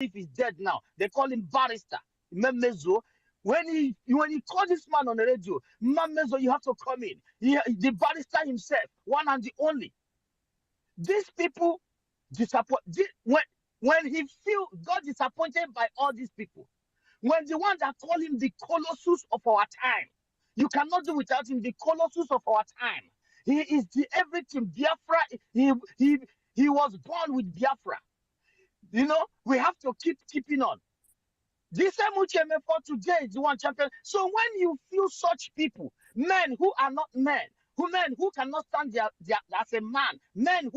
if he's dead now. They call him Barrister Memezo. When he called this man on the radio, Memezo, you have to come in. The barrister himself, one and the only. These people disappoint. When he got disappointed by all these people, when the one that call him the Colossus of our time, you cannot do without him. The Colossus of our time. He is the everything. Biafra. He was born with Biafra. You know, we have to keeping on. This same Ucheme for today is the one champion. So when you feel such people, men who are not men, men who cannot stand as a man, men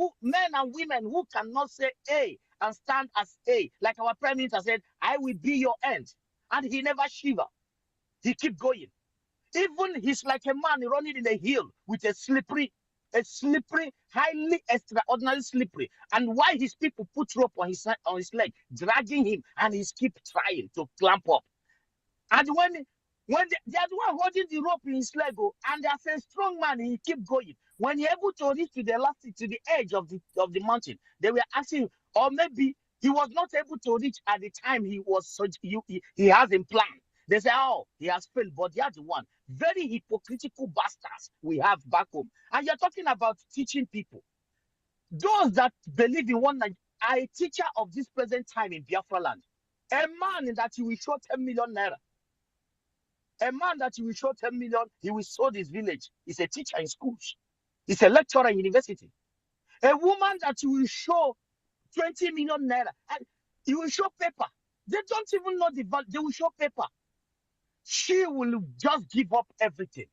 and women who cannot say A and stand as A, like our Prime Minister said, I will be your end. And he never shiver. He keep going. Even he's like a man running in a hill with a slippery, highly extraordinary slippery. And why his people put rope on his leg, dragging him, and he keep trying to clamp up. And when they are the one holding the rope in his leg, and there's a strong man, he keep going. When he able to reach to the edge of the mountain, they were asking, or maybe he was not able to reach at the time he has in plan. They say, oh, he has failed, but they are the one. Very hypocritical bastards we have back home. And you're talking about teaching people. Those that believe in one night are a teacher of this present time in Biafra land. A man that you will show 10 million naira. A man that you will show 10 million, he will sow this village. He's a teacher in schools. He's a lecturer in university. A woman that you will show 20 million naira, and you will show paper. They don't even know the value. They will show paper. She will just give up everything.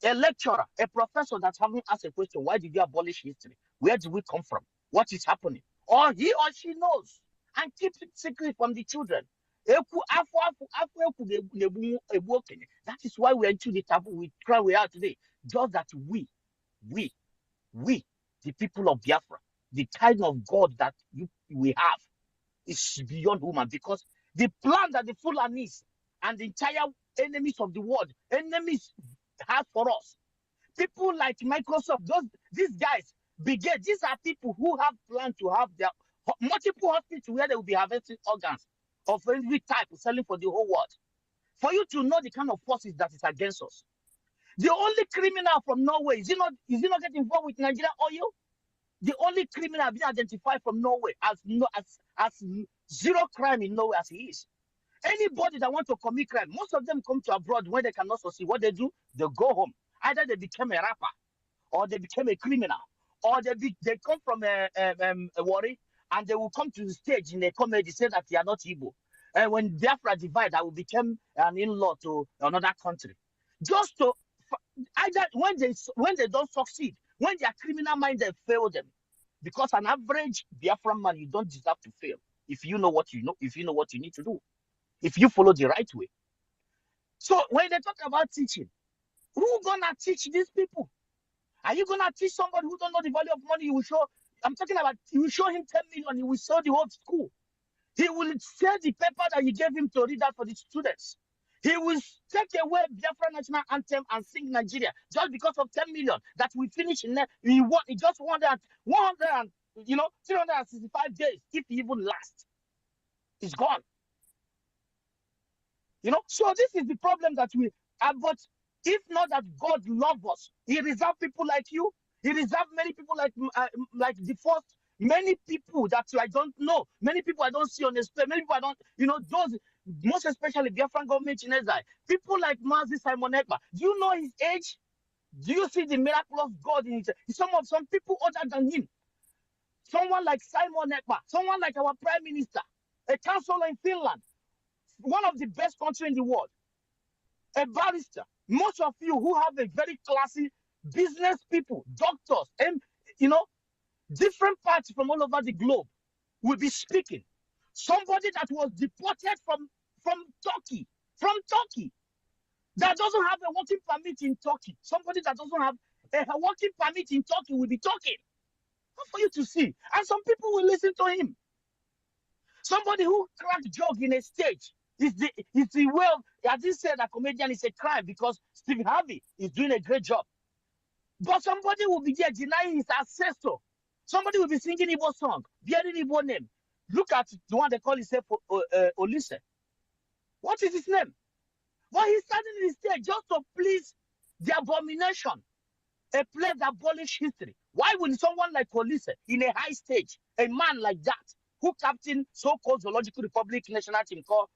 A lecturer, a professor that haven't asked a question, why did you abolish history? Where did we come from? What is happening? Or he or she knows and keeps it secret from the children. That is why we are into the taboo. We try we are today. Just that we, the people of Biafra, the kind of God that we have is beyond human, because the plan that the Fulanis and the entire enemies of the world, enemies have for us. People like Microsoft, these guys, these are people who have planned to have their multiple hospitals where they will be harvesting organs of every type, selling for the whole world. For you to know the kind of forces that is against us. The only criminal from Norway, is he not getting involved with Nigerian oil? The only criminal being identified from Norway as zero crime in Norway as he is. Anybody that want to commit crime, most of them come to abroad when they cannot succeed. What they do, they go home. Either they become a rapper, or they become a criminal, or they come from a worry, and they will come to the stage in a comedy, say that they are not Igbo. And when Biafra divide, I will become an in-law to another country. Just to either when they don't succeed, when their criminal mind they fail them, because an average Biafra man, you don't deserve to fail if you know what you know, if you know what you need to do, if you follow the right way. So when they talk about teaching, who gonna teach these people? Are you gonna teach somebody who don't know the value of money? You will show. I'm talking about. You will show him 10 million. He will sell the whole school. He will sell the paper that you gave him to read out for the students. He will take away Biafra national anthem and sing Nigeria just because of 10 million that we finish in there. He just 365 days, if he even lasts. It's gone. So this is the problem that we have. But if not that God loves us, He reserved people like you. He reserved many people like the first. Many people that I don't know. Many people I don't see on the street. Many people I don't, those, most especially Biafran government in exile. People like Mazi Simon Ekpa. Do you know his age? Do you see the miraculous God in it? Some people older than him. Someone like Simon Ekpa. Someone like our Prime Minister. A councillor in Finland. One of the best countries in the world. A barrister. Most of you who have a very classy business people, doctors, and different parts from all over the globe will be speaking. Somebody that was deported from Turkey, that doesn't have a working permit in Turkey. Somebody that doesn't have a working permit in Turkey will be talking. Not for you to see. And some people will listen to him. Somebody who cracked joke in a stage is the way of, I didn't say that comedian is a crime because Steve Harvey is doing a great job. But somebody will be there denying his ancestor. Somebody will be singing Igbo song, bearing Igbo name. Look at the one they call himself Olise. What is his name? But he's standing in his stage just to please the abomination, a place that abolish history. Why would someone like Olise in a high stage, a man like that, who captain so-called Zoological Republic national team called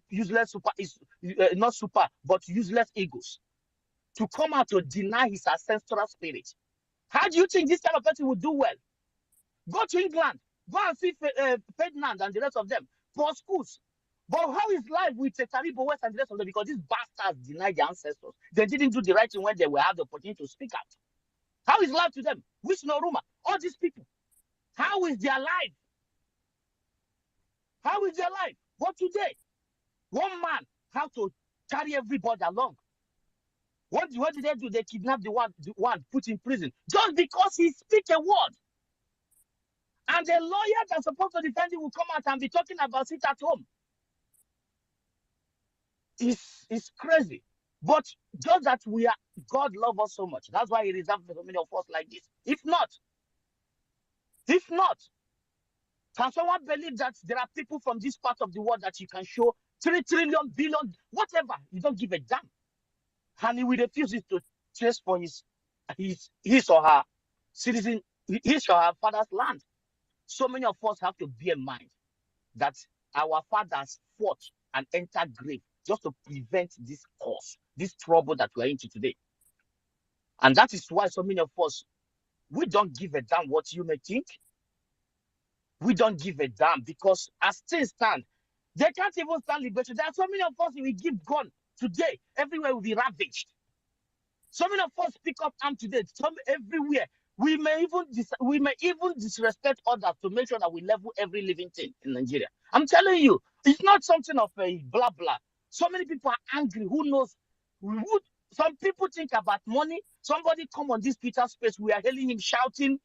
useless super, not super, but useless eagles, to come out to deny his ancestral spirit? How do you think this kind of person would do well? Go to England, go and see Ferdinand and the rest of them for schools. But how is life with Taribo West and the rest of them? Because these bastards denied their ancestors. They didn't do the right thing when they will have the opportunity to speak out. How is life to them? Which Noruma? All these people. How is their life? How is their life? But today, one man had to carry everybody along. What did they do? They kidnapped the one put in prison just because he speak a word. And the lawyer that's supposed to defend him will come out and be talking about it at home. It's crazy. But just that God loves us so much. That's why he reserved so many of us like this. If not, can someone believe that there are people from this part of the world that you can show 3 trillion, billion, whatever? You don't give a damn. And he will refuse to chase for his or her citizen, his or her father's land. So many of us have to bear in mind that our fathers fought and entered grave just to prevent this cause, this trouble that we're into today. And that is why so many of us, we don't give a damn what you may think. We don't give a damn because as things stand, they can't even stand liberation. There are so many of us who will give gun today. Everywhere will be ravaged. So many of us pick up arms today. Everywhere. We may even disrespect others to make sure that we level every living thing in Nigeria. I'm telling you, it's not something of a blah blah. So many people are angry. Who knows? Some people think about money. Somebody come on this Twitter space. We are hailing him, shouting,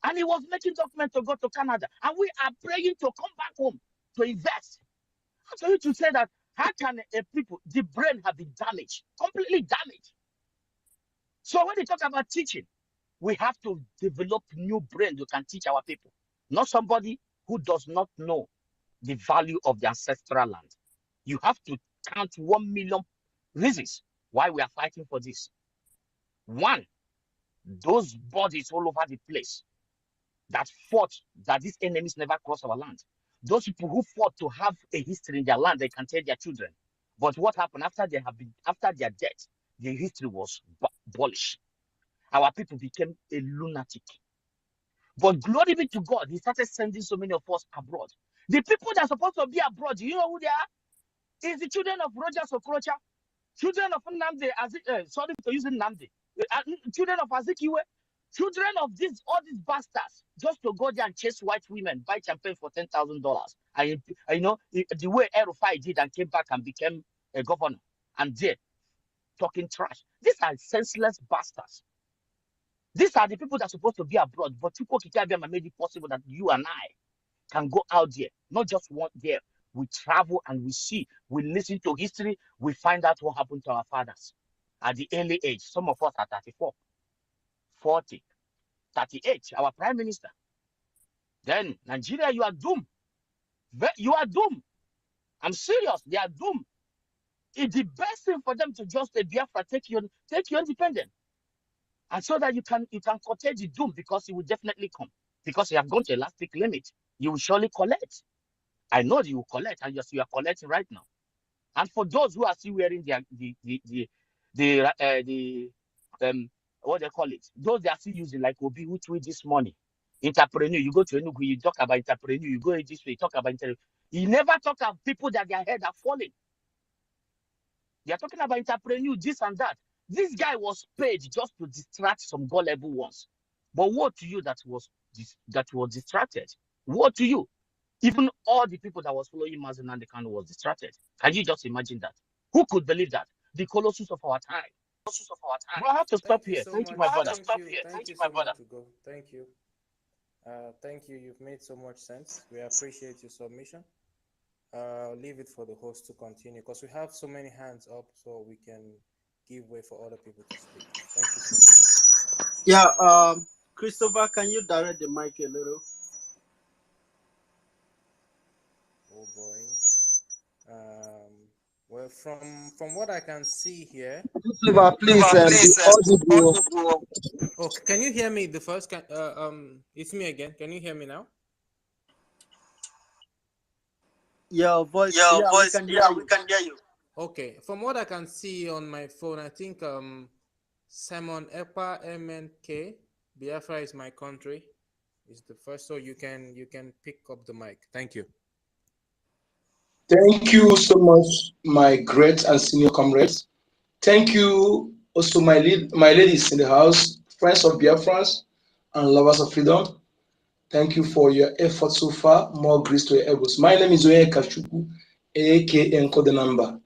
and he was making documents to go to Canada. And we are praying to come back home to invest. I'm trying to say that how can the brain have been damaged, completely damaged? So when they talk about teaching, we have to develop new brain who can teach our people, not somebody who does not know the value of the ancestral land. You have to count 1 million reasons why we are fighting for this. One, those bodies all over the place that fought that these enemies never cross our land. Those people who fought to have a history in their land, they can tell their children. But what happened after their death? The history was abolished. Our people became a lunatic. But glory be to God, he started sending so many of us abroad. The people that are supposed to be abroad, you know who they are? It's the children of Rogers Okrocha, children of Nnamdi, sorry for using Nnamdi, children of Azikiwe, children of all these bastards, just to go there and chase white women, buy champagne for $10,000. And you know, the way Erufai did and came back and became a governor, and there, talking trash. These are senseless bastards. These are the people that are supposed to be abroad, but Chuko Kikabiyama made it possible that you and I can go out there, not just one there. We travel and we see, we listen to history, we find out what happened to our fathers at the early age. Some of us are 34, 40, 38, our prime minister. Then Nigeria, you are doomed. You are doomed. I'm serious, they are doomed. It's the best thing for them to just say, Biafra, take your independence. And so that you can curtail the doom, because it will definitely come. Because you have gone to elastic limit. You will surely collect. I know you will collect, and yes, you are collecting right now. And for those who are still wearing what they call it, those they are still using, like Obi, who tweet this morning, entrepreneur. You go to Enugu, you talk about entrepreneur. You go this way, you talk about entrepreneur. You never talk about people that their head are falling. They are talking about entrepreneur, this and that. This guy was paid just to distract some gullible ones. But what to you that was distracted? What to you? Even all the people that was following Mazen Kanu was distracted. Can you just imagine that? Who could believe that? The colossus of our time. Well, I have to stop here. Thank you, my brother. Thank you, my brother. Thank you. Thank you. You've made so much sense. We appreciate your submission. Leave it for the host to continue, because we have so many hands up, so we can give way for other people to speak. Thank you so much. Yeah, Christopher, can you direct the mic a little? oh boy. Well, from what I can see here. Please, Please, be audible. Oh, can you hear me? The first, it's me again. Can you hear me now? Your voice, Your yeah, we voice, can hear yeah, you. we can hear you. Okay, from what I can see on my phone, I think Simon Epa MNK, Biafra is my country, is the first. So you can pick up the mic. Thank you. Thank you so much, my great and senior comrades. Thank you also my ladies in the house, friends of Biafrans and lovers of freedom. Thank you for your effort so far. More grace to your elbows. My name is Oye Kachuku, aka Encode Number.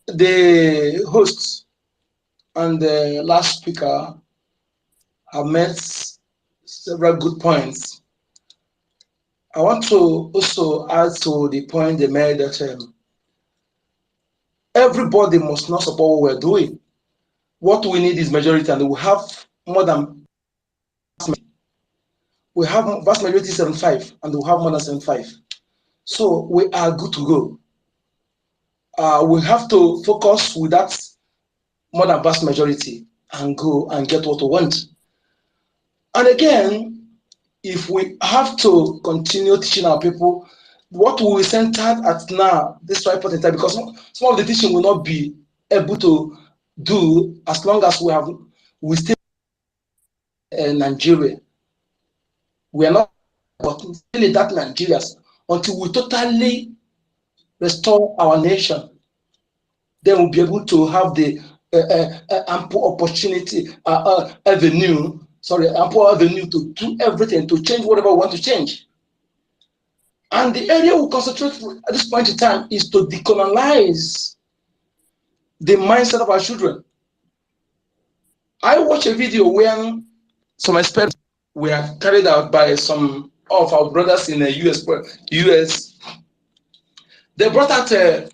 The host and the last speaker have made several good points. I want to also add to the point they made that everybody must not support what we're doing. What we need is majority, and we have more than vast majority 75, and we have more than 75. So we are good to go. We have to focus with that more than vast majority and go and get what we want. And again, if we have to continue teaching our people what we centered at now, this right point in time, because some of the teaching will not be able to do as long as we stay in Nigeria. We are not but still that Nigerians until we totally restore our nation. Then we'll be able to have the ample opportunity, ample avenue to do everything, to change whatever we want to change. And the area we concentrate at this point in time is to decolonize the mindset of our children. I watched a video where some experiments were carried out by some of our brothers in the US. They brought out a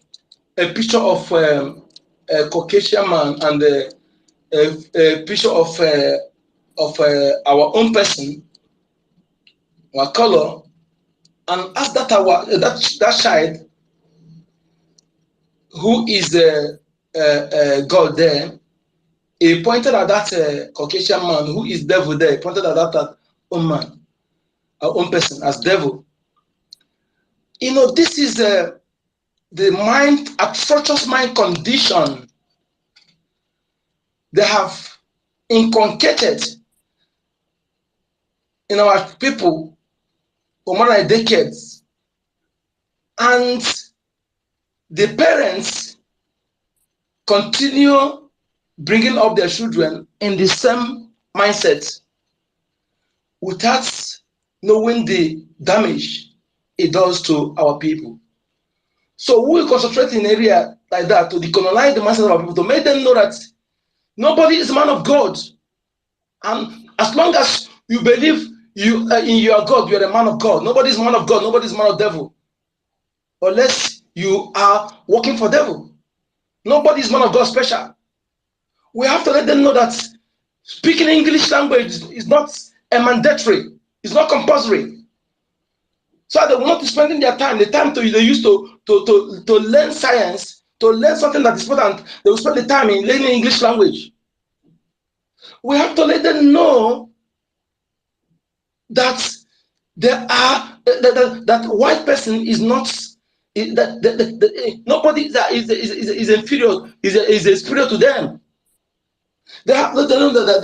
picture of a Caucasian man and a picture of our own person, our color, and asked that child who is God there. He pointed at that Caucasian man who is devil there. He pointed at that own man, our own person as devil. You know, this is the atrocious mind condition they have inculcated in our people for more than decades. And the parents continue bringing up their children in the same mindset without knowing the damage it does to our people. So we concentrate in an area like that to decolonize the mindset of our people, to make them know that nobody is a man of God. And as long as you believe in your God, you are a man of God. Nobody is man of God, nobody is man of devil. Unless you are working for devil. Nobody is man of God special. We have to let them know that speaking English language is not a mandatory, it's not compulsory. So they will not be spending their time, the time they use to learn science, to learn something that is important, they will spend the time in learning English language. We have to let them know that that white person is not nobody that is inferior, is superior to them. They have to know that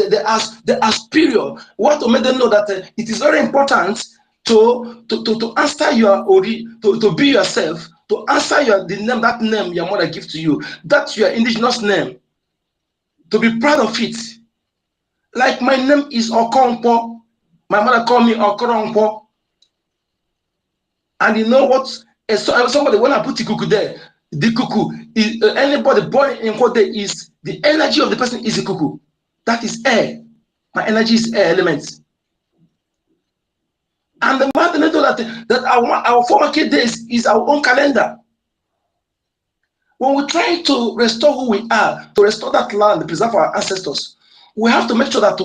they are superior. We want to make them know that it is very important to answer to be yourself, to answer the name, that name your mother gives to you, that's your indigenous name, to be proud of it. Like my name is Okonkwo, my mother called me Okoronkwo, and you know what? Somebody, when I put the cuckoo there, the cuckoo is anybody born in Kote is the energy of the person is a cuckoo. That is air. My energy is air elements. And the man know that our former kid days is our own calendar. When we try to restore who we are, to restore that land, preserve our ancestors, we have to make sure that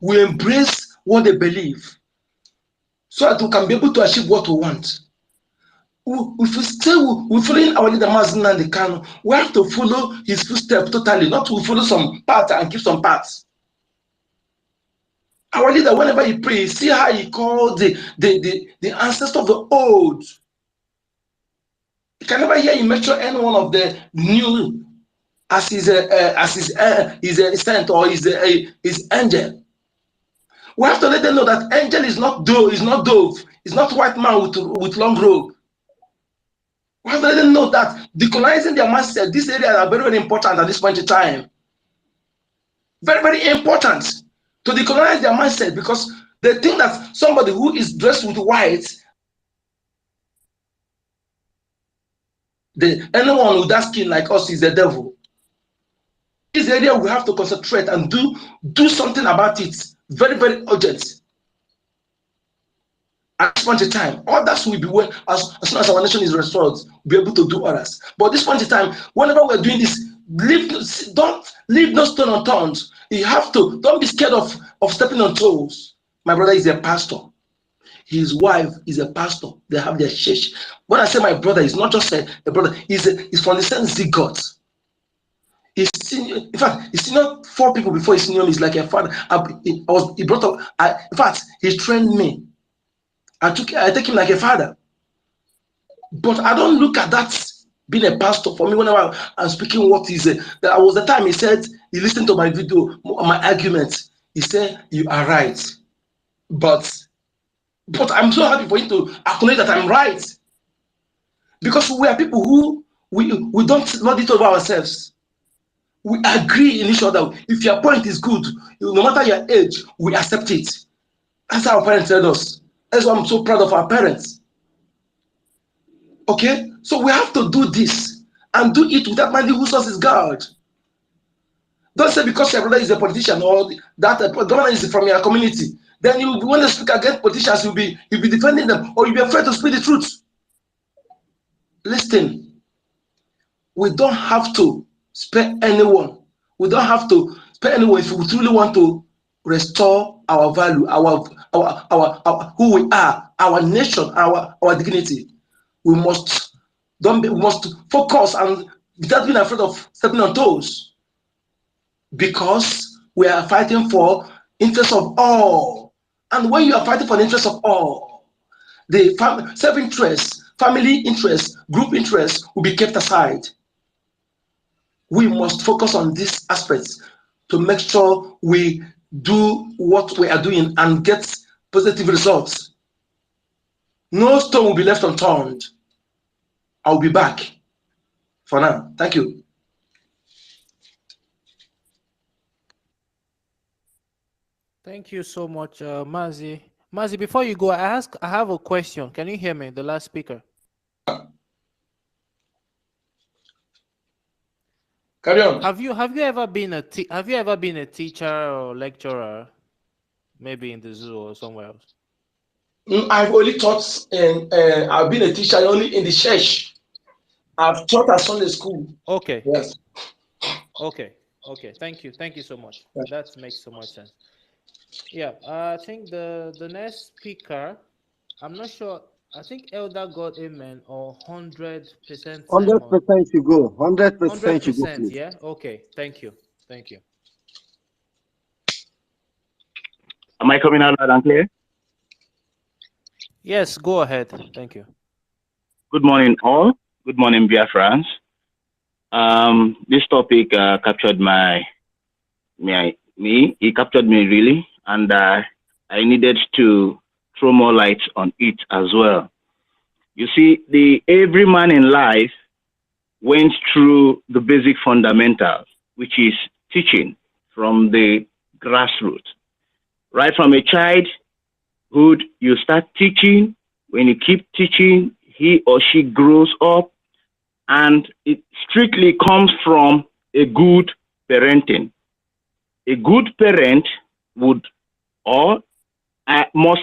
we embrace what they believe. so that we can be able to achieve what we want. If we stay we following our leader Mazi Nnamdi Kanu, we have to follow his footsteps totally, not to follow some parts and keep some parts. Our leader, whenever he prays, see how he called the ancestors of the old. You can never hear him mention any one of the new as his saint or his angel. We have to let them know that angel is not dove, is not white man with long robe. We have to let them know that decolonizing their mindset, these areas are very, very important at this point in time. Very, very important to decolonize their mindset, because they think that somebody who is dressed with white, anyone with that skin like us is the devil. This area we have to concentrate and do something about it. Very, very urgent. At this point in time, others will be well as soon as our nation is restored, we'll be able to do others. But at this point in time, whenever we're doing this, don't leave no stone unturned. You have to, don't be scared of stepping on toes. My brother is a pastor. His wife is a pastor. They have their church. When I say my brother, he's not just a brother, he's from the same zygote. He's senior, in fact, he's senior 4 people before his senior me. He's like a father. He brought up, in fact, he trained me. I take him like a father. But I don't look at that being a pastor. For me, whenever I'm speaking, what is it? There was the time he said, he listened to my video, my argument. He said, you are right. But I'm so happy for you to acknowledge that I'm right. Because we are people who, we don't lord it over ourselves. We agree in each other. If your point is good, no matter your age, we accept it. That's how our parents tell us. That's why I'm so proud of our parents. Okay? So we have to do this and do it without minding whose source is God. Don't say because your brother is a politician or that governor is from your community, then you when they speak against politicians, you'll be defending them, or you'll be afraid to speak the truth. Listen, we don't have to spare anyone. We don't have to spare anyone if we truly want to restore our value, our who we are, our nation, our dignity. We must focus and without being afraid of stepping on toes, because we are fighting for interest of all. And when you are fighting for the interest of all, the self-interest, family interest, group interest will be kept aside. We must focus on these aspects to make sure we do what we are doing and get positive results. No stone will be left unturned. I'll be back for now. Thank you. Thank you so much, Mazi. Mazi, before you go, I have a question. Can you hear me? The last speaker. Carry on. Have you ever been a teacher or lecturer, maybe in the zoo or somewhere else? I've only taught I've been a teacher only in the church. I've taught at Sunday school. Okay. Yes. Okay. Thank you so much. That makes so much sense. Yeah. I think the next speaker, I'm not sure. I think Elder God Amen or 100%. 100% you go. 100% you go. 100%. Yeah. Okay. Thank you. Am I coming out loud and clear? Yes. Go ahead. Thank you. Good morning, all. Good morning, Biafrans. This topic captured it captured me really, and I needed to throw more light on it as well. You see, every man in life went through the basic fundamentals, which is teaching from the grassroots. Right from a childhood, you start teaching. When you keep teaching, he or she grows up, and it strictly comes from a good parenting. A good parent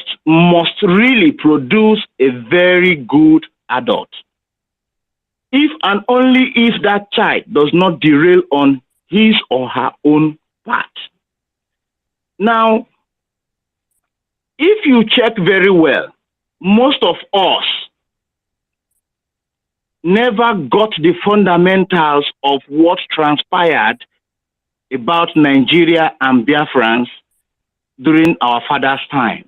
must really produce a very good adult. If and only if that child does not derail on his or her own path. Now, if you check very well, most of us never got the fundamentals of what transpired about Nigeria and Biafrans during our father's time.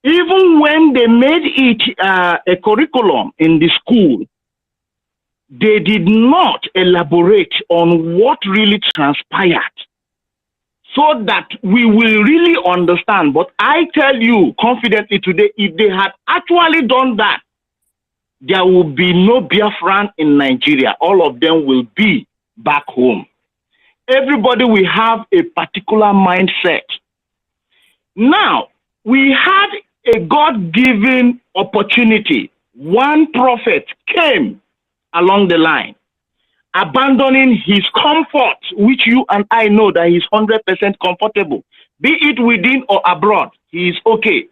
Even when they made it a curriculum in the school, they did not elaborate on what really transpired so that we will really understand. But I tell you confidently today, if they had actually done that, there will be no Biafran in Nigeria. All of them will be back home. Everybody will have a particular mindset. Now, we had a God-given opportunity. One prophet came along the line, abandoning his comfort, which you and I know that he's 100% comfortable, be it within or abroad, he is okay.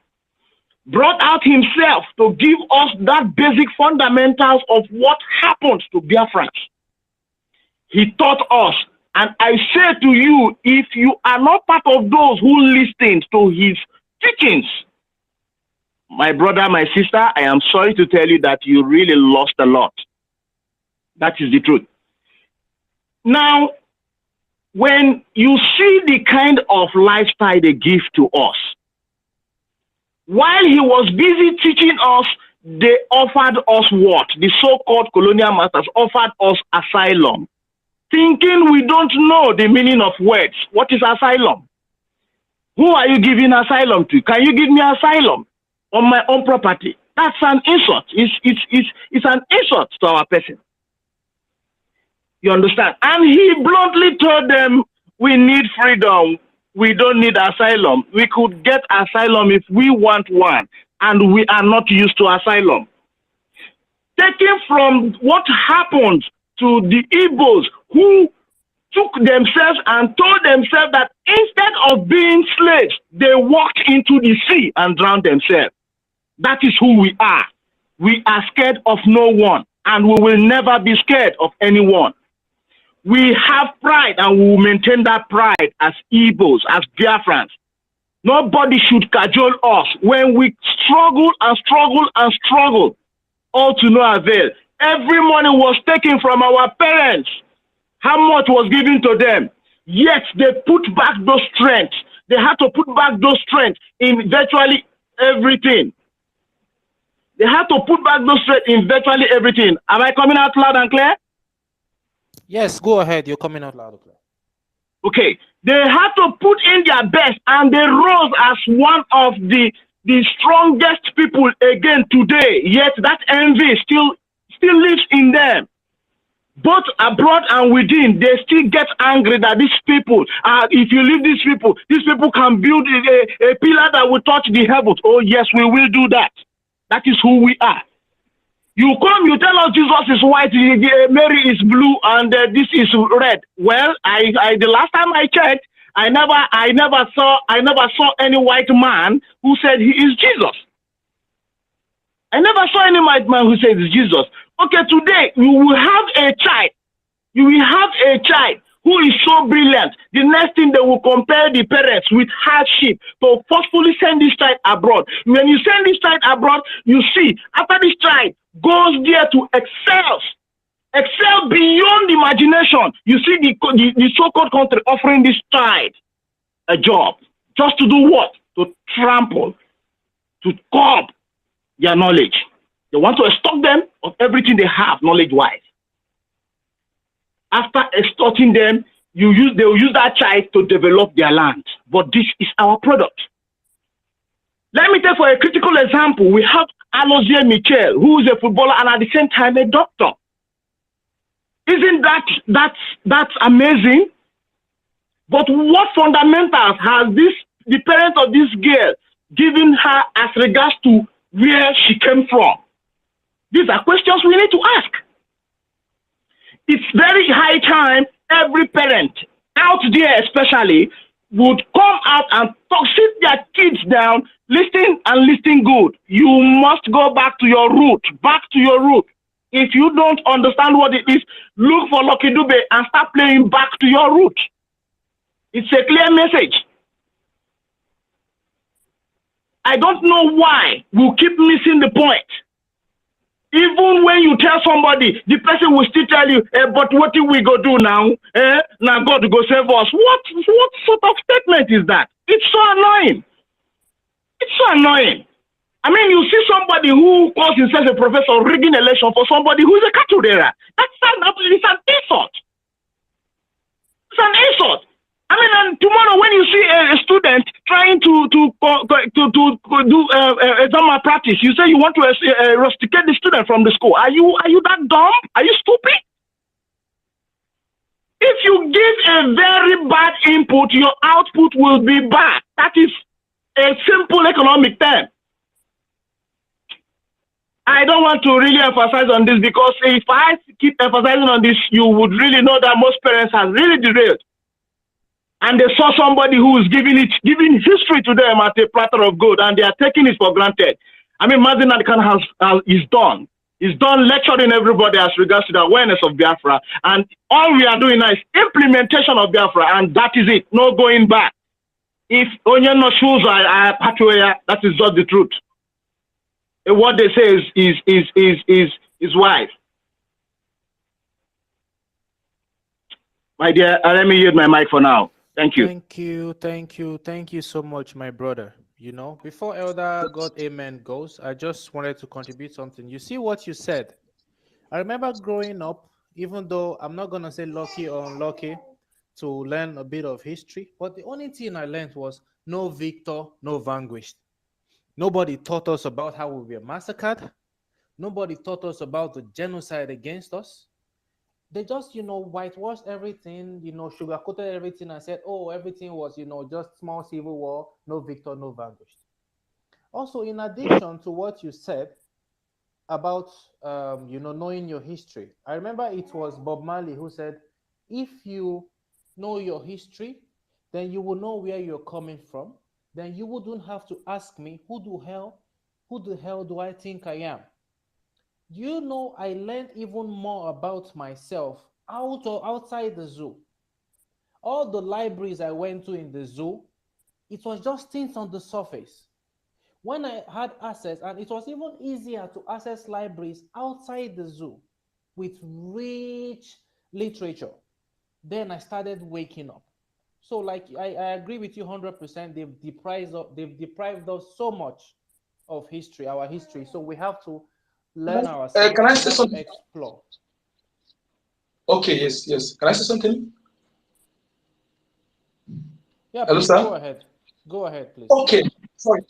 Brought out himself to give us that basic fundamentals of what happened to Biafrans. He taught us, and I say to you, if you are not part of those who listened to his teachings, my brother, my sister, I am sorry to tell you that you really lost a lot. That is the truth. Now, when you see the kind of lifestyle they give to us, while he was busy teaching us, they offered us what? The so-called colonial masters offered us asylum, thinking we don't know the meaning of words. What is asylum? Who are you giving asylum to? Can you give me asylum on my own property? That's an insult. It's an insult to our person. You understand? And he bluntly told them, we need freedom. We don't need asylum. We could get asylum if we want one, and we are not used to asylum. Taking from what happened to the Igbos who took themselves and told themselves that instead of being slaves, they walked into the sea and drowned themselves. That is who we are. We are scared of no one, and we will never be scared of anyone. We have pride, and we will maintain that pride as Igbos, as Biafrans. Nobody should cajole us when we struggle and struggle and struggle, all to no avail. Every money was taken from our parents. How much was given to them? Yet they put back those strengths. They had to put back those strengths in virtually everything. They had to put back those strengths in virtually everything. Am I coming out loud and clear? Yes, go ahead. You're coming out loud and clear. Okay. They had to put in their best, and they rose as one of the strongest people again today. Yet that envy still lives in them. Both abroad and within, they still get angry that these people, if you leave these people can build a pillar that will touch the heavens. Oh yes, we will do that. That is who we are. You come, you tell us Jesus is white, Mary is blue, and this is red. Well, the last time I checked, I never saw any white man who said he is Jesus. I never saw any white man who says Jesus. Okay, today you will have a child. You will have a child who is so brilliant. The next thing, they will compare the parents with hardship to forcefully send this child abroad. When you send this child abroad, you see, after this child goes there to excel beyond imagination, you see the so-called country offering this child a job. Just to do what? To trample, to curb their knowledge. They want to extort them of everything they have knowledge-wise. After extorting them, they will use that child to develop their land. But this is our product. Let me take for a critical example. We have Alozie Michel, who is a footballer and at the same time a doctor. Isn't that's amazing? But what fundamentals has the parents of this girl given her as regards to where she came from? These are questions we need to ask. It's very high time every parent out there especially would come out and sit their kids down, listen good. You must go back to your root, If you don't understand what it is, look for Lucky Dube and start playing back to your root. It's a clear message. I don't know why we keep missing the point. Even when you tell somebody, the person will still tell you, but what do we go do now? Now God go save us. What sort of statement is that? It's so annoying. It's so annoying. I mean, you see somebody who calls himself a professor rigging election for somebody who is a cattle bearer. It's an insult. It's an insult. I mean, and tomorrow when you see a student trying to do exam malpractice, you say you want to rusticate the student from the school. Are you that dumb? Are you stupid? If you give a very bad input, your output will be bad. That is a simple economic term. I don't want to really emphasize on this, because if I keep emphasizing on this, you would really know that most parents have really derailed. And they saw somebody who is giving history to them at a platter of gold, and they are taking it for granted. I mean, Mazin Khan is done. He's done lecturing everybody as regards to the awareness of Biafra. And all we are doing now is implementation of Biafra, and that is it. No going back. If Onyen no shoes are patuya, that is not the truth. What they say is wise. My dear, let me use my mic for now. Thank you. Thank you so much, my brother. You know, before Elder God Amen goes, I just wanted to contribute something. You see what you said. I remember growing up, even though I'm not gonna say lucky or unlucky to learn a bit of history, but the only thing I learned was no victor, no vanquished. Nobody taught us about how we were massacred. Nobody taught us about the genocide against us. They just, whitewashed everything, sugarcoated everything and said, oh, everything was, just small civil war, no victor, no vanquished. Also, in addition to what you said about, knowing your history, I remember it was Bob Marley who said, if you know your history, then you will know where you're coming from. Then you wouldn't have to ask me, who the hell do I think I am? You know, I learned even more about myself outside the zoo. All the libraries I went to in the zoo, it was just things on the surface. When I had access, and it was even easier to access libraries outside the zoo with rich literature, then I started waking up. So, like, I agree with you 100%. They've deprived us so much of history, our history. So we have to learn ourselves. Can I say something? Explore. Okay, yes. Can I say something? Yeah, hello, please, sir. Go ahead, please. Okay, sorry.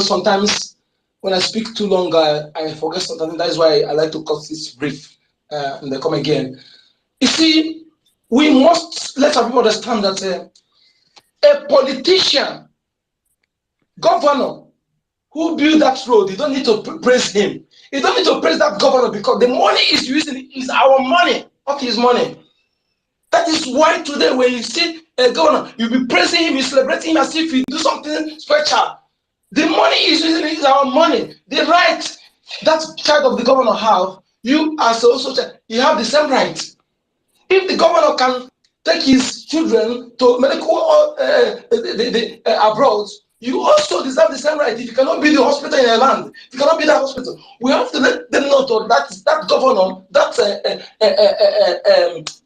Sometimes when I speak too long, I forget something. That is why I like to cut this brief and then come again. You see, we must let our people understand that a politician, governor, who built that road, you don't need to praise him. You don't need to praise that governor, because the money is using is our money, not his money. That is why today when you see a governor, you'll be praising him, you celebrating him as if he do something special. The money is using is our money. The right that child of the governor have, you as also you have the same right. If the governor can take his children to medical abroad, you also deserve the same right. If you cannot build a hospital in your land, if you cannot build a hospital, we have to let them know that governor, that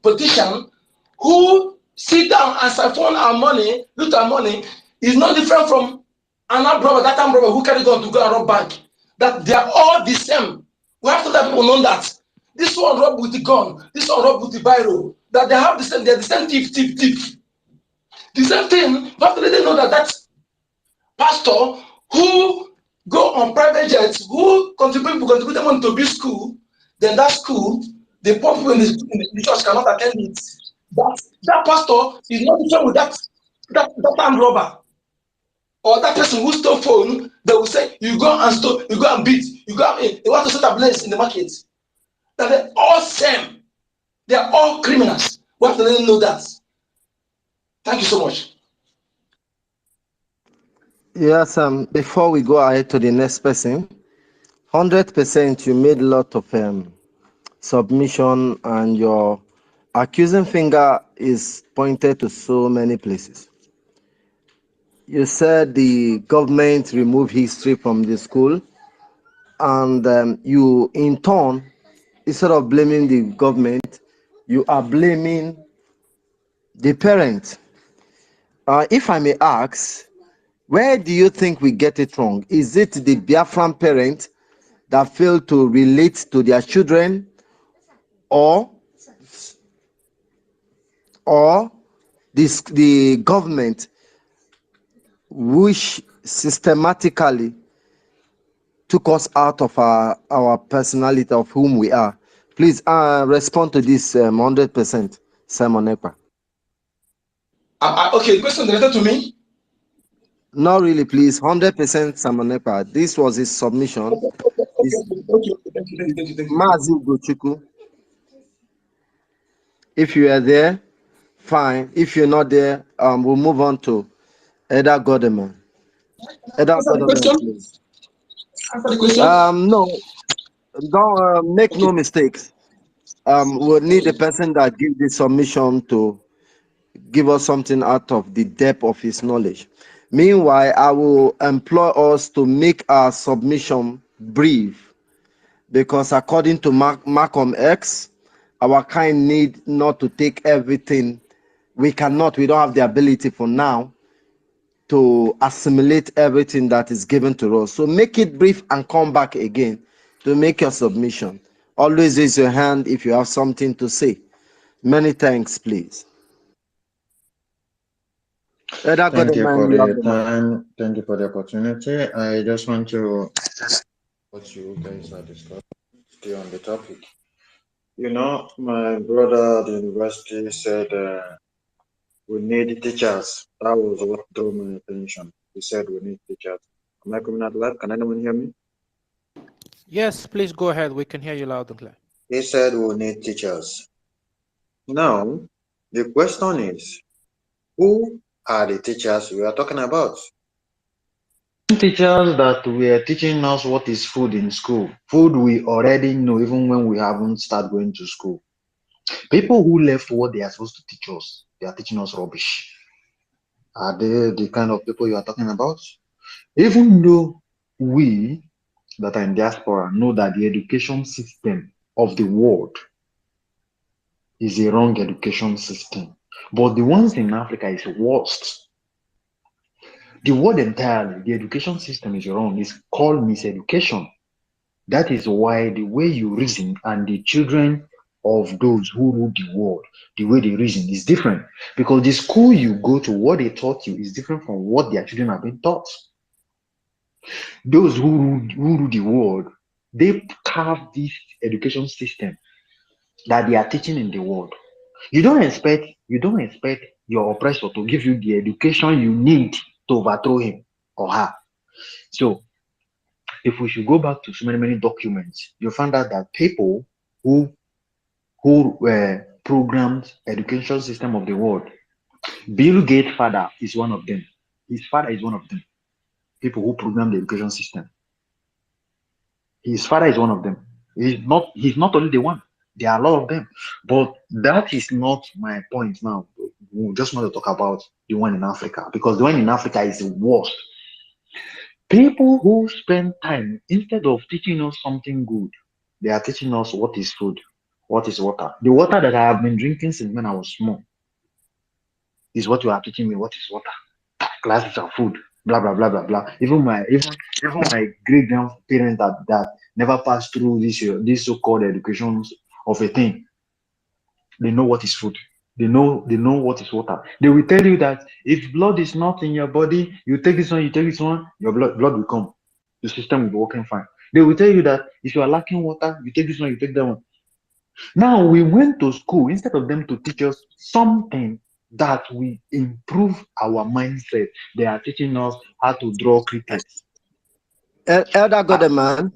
politician who sit down and siphon our money, loot our money, is not different from an armed robber, that armed robber who carry gun to go and rob bank. That they are all the same. We have to let people know that. This one robbed with the gun, this one robbed with the biro, that they have the same, they're the same thief. The same thing, you have to let them know that pastor who go on private jets, who contribute them money to build school, then that school, the poor people in the church cannot attend it. That pastor is not different with that armed robber. Or that person who stole phone, they will say, you go and steal, you go and beat, you go and they want to set a place in the market. That they're all same. They are all criminals. We have to let them know that. Thank you so much. Yes, before we go ahead to the next person, 100% you made a lot of submission, and your accusing finger is pointed to so many places. You said the government removed history from the school, and you, in turn, instead of blaming the government, you are blaming the parent. If I may ask, where do you think we get it wrong? Is it the Biafran parent that failed to relate to their children, or the government, which systematically took us out of our personality of whom we are? Please respond to this 100%, Simon Ekpa. Okay, question related to me? Not really, please. 100% Simon Ekpa. This was his submission. Thank you. Mazi Ugochukwu. If you are there, fine. If you're not there, we'll move on to Eda Godeman. Eda Answer the Godeman, question. please. Answer the question. No, don't make no mistakes. We'll need a person that gives the submission to give us something out of the depth of his knowledge. Meanwhile, I will employ us to make our submission brief, because according to Malcolm X, our kind need not to take everything. We don't have the ability for now to assimilate everything that is given to us. So make it brief and come back again to make your submission. Always raise your hand if you have something to say. Many thanks, please. Thank you for the time. Thank you for the opportunity. I just want to what you guys are discussing, stay on the topic. You know, my brother at the university said we need teachers. That was what drew my attention. He said we need teachers. Am I coming out loud? Can anyone hear me? Yes, please go ahead. We can hear you loud and clear. He said we need teachers. Now, the question is, who are the teachers we are talking about? Teachers that were teaching us what is food in school. Food we already know even when we haven't started going to school. People who left what they are supposed to teach us, they are teaching us rubbish. Are they the kind of people you are talking about? Even though we that are in diaspora know that the education system of the world is a wrong education system, but the ones in Africa is worst. The world entirely, the education system is wrong. It's called miseducation. That is why the way you reason and the children of those who rule the world, the way they reason is different. Because the school you go to, what they taught you is different from what their children have been taught. Those who rule the world, they carve this education system that they are teaching in the world. You don't expect your oppressor to give you the education you need to overthrow him or her. So if we should go back to so many documents, you find out that people who programmed education system of the world, Bill Gates' father is one of them. His father is one of them. People who programmed the education system. His father is one of them. He's not only the one. There are a lot of them. But that is not my point now. We just want to talk about the one in Africa, because the one in Africa is the worst. People who spend time, instead of teaching us something good, they are teaching us what is food, what is water. The water that I have been drinking since when I was small is what you are teaching me what is water. Classes of food, blah blah blah blah blah. Even my great grandparents that never passed through this so-called education of a thing, they know what is food. They know what is water. They will tell you that if blood is not in your body, you take this one, your blood will come. The system will be working fine. They will tell you that if you are lacking water, you take this one, you take that one. Now we went to school, instead of them to teach us something that will improve our mindset, they are teaching us how to draw crickets. Elder Godeman.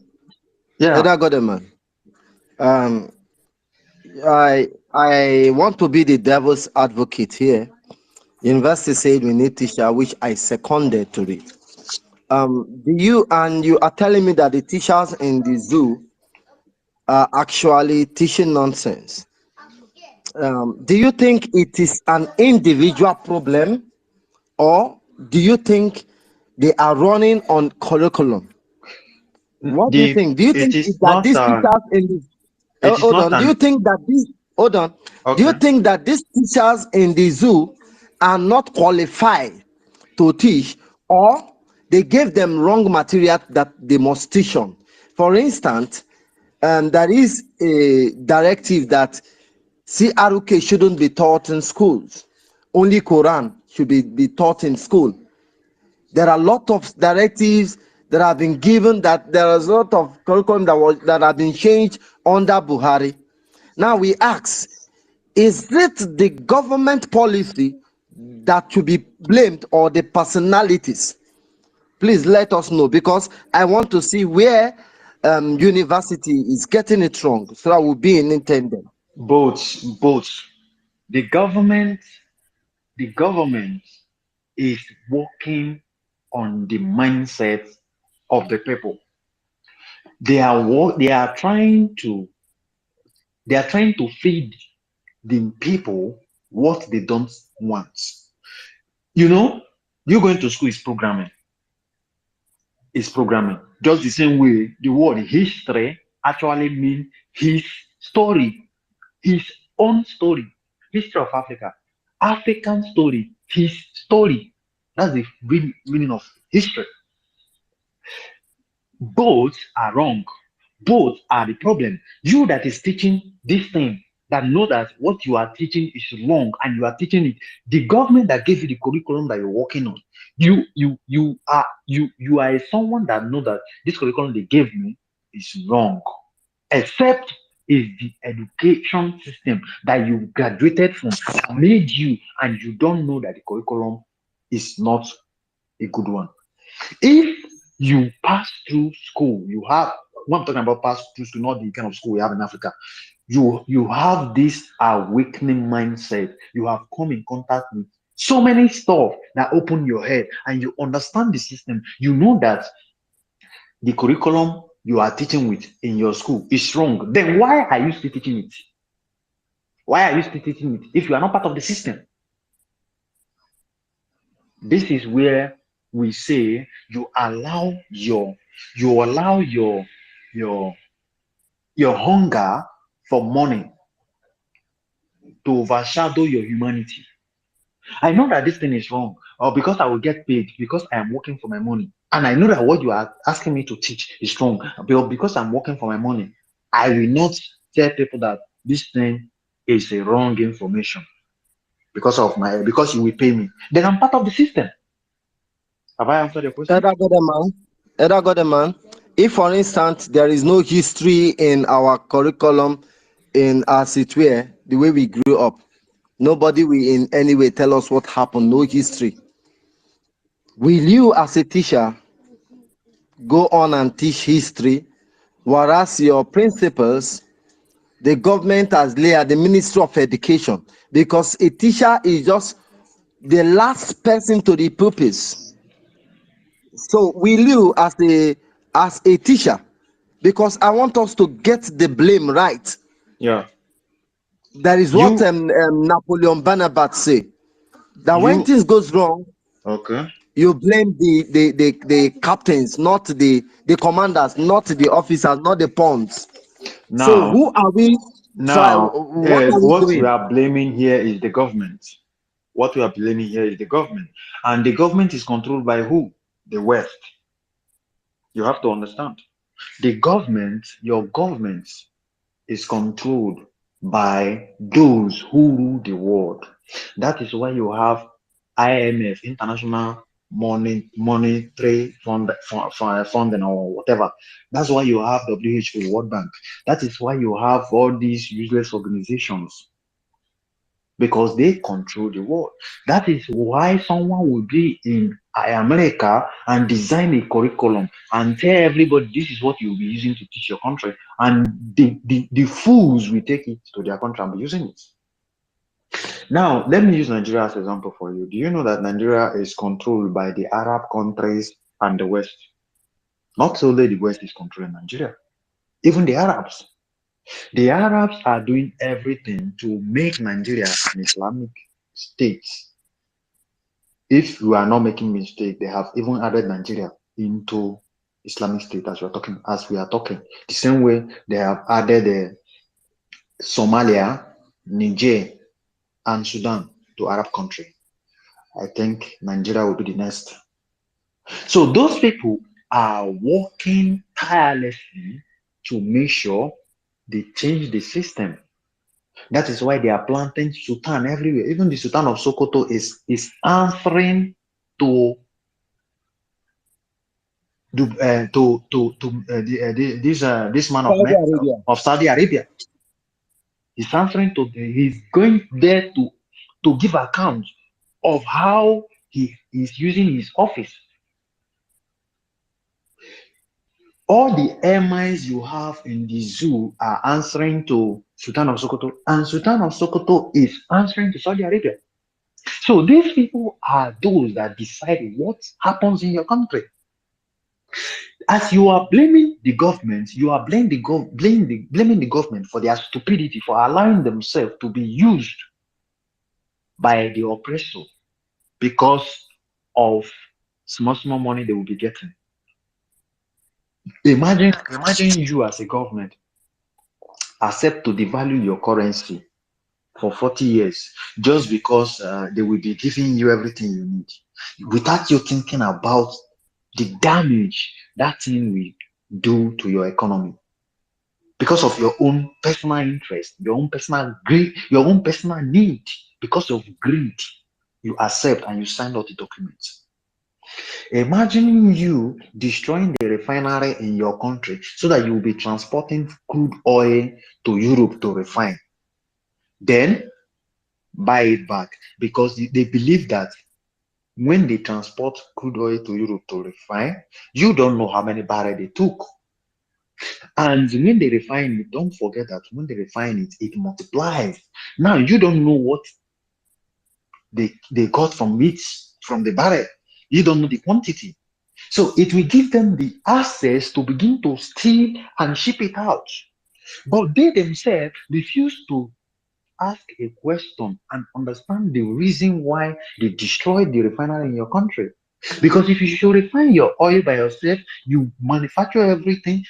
Yeah. Elder Godeman. I want to be the devil's advocate here. University said we need teacher, which I seconded to it. You are telling me that the teachers in the zoo are actually teaching nonsense. Do you think it is an individual problem, or do you think they are running on curriculum? What do you think? Do you It think is that not these teachers in the it is hold not on? Do you an think that these hold on? Do you okay. think that these teachers in the zoo are not qualified to teach, or they gave them wrong material that they must teach on? For instance, there is a directive that CRK shouldn't be taught in schools. Only Quran should be taught in school. There are a lot of directives that have been given, that there is a lot of curriculum that have been changed under Buhari. Now we ask, is it the government policy that should be blamed, or the personalities? Please let us know, because I want to see where university is getting it wrong, so that will be in intended. Both. The government, the government is working on the mindset of the people. They are trying to feed the people what they don't want. You know, you going to school is programming. Is programming. Just the same way the word history actually means his story, his own story. History of Africa, African story, his story. That's the real meaning of history. Both are wrong. Both are the problem. You that is teaching this thing, that know that what you are teaching is wrong, and you are teaching it. The government that gave you the curriculum that you're working on, you are someone that know that this curriculum they gave me is wrong. Except is the education system that you graduated from made you, and you don't know that the curriculum is not a good one. If you pass through school, you have, when I'm talking about pass through school, not the kind of school we have in Africa, you have this awakening mindset. You have come in contact with so many stuff that open your head, and you understand the system. You know that the curriculum you are teaching with in your school is wrong. Then why are you still teaching it? Why are you still teaching it if you are not part of the system? This is where we say you allow your your hunger for money to overshadow your humanity. I know that this thing is wrong, or because I will get paid, because I am working for my money. And I know that what you are asking me to teach is wrong, but because I'm working for my money, I will not tell people that this thing is a wrong information because you will pay me. Then I'm part of the system. Have I answered your question? Elder Godeman, if for instance there is no history in our curriculum in our situate, the way we grew up, nobody will in any way tell us what happened, no history. Will you, as a teacher, go on and teach history, whereas your principals, the government has laid the Ministry of Education, because a teacher is just the last person to the pupils. So will you, as a teacher, because I want us to get the blame right. Yeah. That is what You Napoleon Bonaparte say. That when you things goes wrong, okay. you blame the captains, not the commanders, not the officers, not the pawns. So Now who are we? So what are we what we doing? are blaming here is the government. What we are blaming here is the government. And the government is controlled by who? The West. You have to understand. The government, your government, is controlled by those who rule the world. That is why you have IMF, International Monetary Funding, or whatever. That's why you have WHO, World Bank. That is why you have all these useless organizations, because they control the world. That is why someone will be in America and design a curriculum and tell everybody this is what you'll be using to teach your country, and the fools will take it to their country and be using it. Now, let me use Nigeria as an example for you. Do you know that Nigeria is controlled by the Arab countries and the West? Not only the West is controlling Nigeria, even the Arabs. The Arabs are doing everything to make Nigeria an Islamic state. If we are not making mistake, they have even added Nigeria into Islamic State as we are talking. The same way they have added Somalia, Niger, and Sudan to Arab country. I think Nigeria will be the next. So those people are working tirelessly to make sure they change the system. That is why they are planting Sultan everywhere. Even the Sultan of Sokoto is answering to this man of Saudi Arabia. He's answering to he's going there to give account of how he is using his office. All the airmines you have in the zoo are answering to Sultan of Sokoto, and Sultan of Sokoto is answering to Saudi Arabia. So these people are those that decide what happens in your country. As you are blaming the government, you are blaming the government for their stupidity, for allowing themselves to be used by the oppressor because of small money they will be getting. Imagine you as a government accept to devalue your currency for 40 years just because they will be giving you everything you need without you thinking about the damage that thing will do to your economy because of your own personal interest, your own personal greed, your own personal need. Because of greed, you accept and you sign all the documents. Imagine you destroying the refinery in your country so that you will be transporting crude oil to Europe to refine. Then buy it back because they believe that when they transport crude oil to Europe to refine, you don't know how many barrels they took. And when they refine it, don't forget that when they refine it, it multiplies. Now you don't know what they got from it, from the barrel. You don't know the quantity. So it will give them the access to begin to steal and ship it out. But they themselves refuse to ask a question and understand the reason why they destroyed the refinery in your country. Because if you should refine your oil by yourself, you manufacture everything,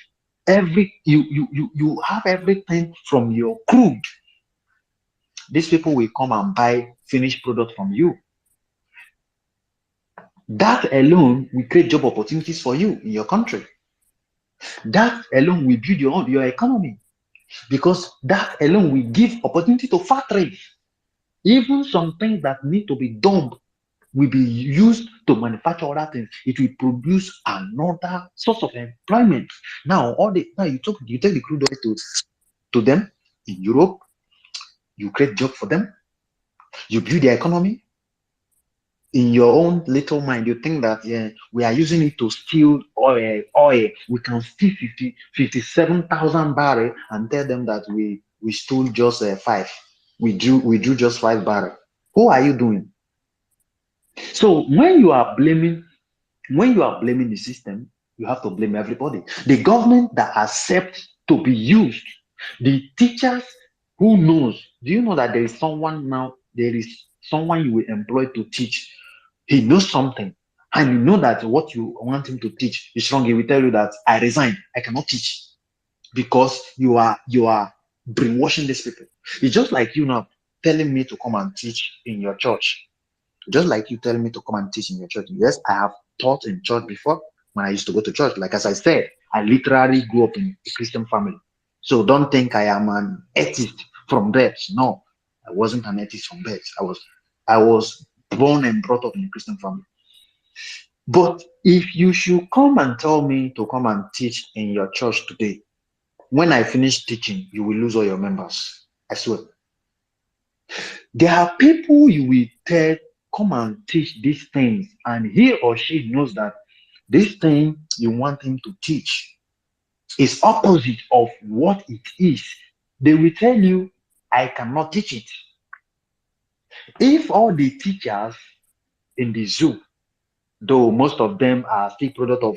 you have everything from your crude. These people will come and buy finished product from you. That alone will create job opportunities for you in your country. That alone will build your economy, because that alone will give opportunity to factories. Even some things that need to be dumped will be used to manufacture other things. It will produce another source of employment. Now you take the crude oil to them in Europe, you create job for them, you build their economy. In your own little mind, you think that we are using it to steal oil. We can steal 57,000 barrels and tell them that we stole just 5. We drew just 5 barrels. Who are you doing? So when you are blaming the system, you have to blame everybody. The government that accepts to be used, the teachers who knows. Do you know that there is someone you will employ to teach? He knows something, and you know that what you want him to teach is wrong. He will tell you that I resign, I cannot teach, because you are brainwashing these people. It's just like you now telling me to come and teach in your church. Just like you telling me to come and teach in your church. Yes, I have taught in church before when I used to go to church. Like as I said, I literally grew up in a Christian family. So don't think I am an atheist from birth. No, I wasn't an atheist from birth. I was born and brought up in a Christian family. But if you should come and tell me to come and teach in your church today, when I finish teaching, you will lose all your members. I swear. There are people you will tell, come and teach these things, and he or she knows that this thing you want him to teach is opposite of what it is. They will tell you, I cannot teach it. If all the teachers in the zoo, though most of them are still product of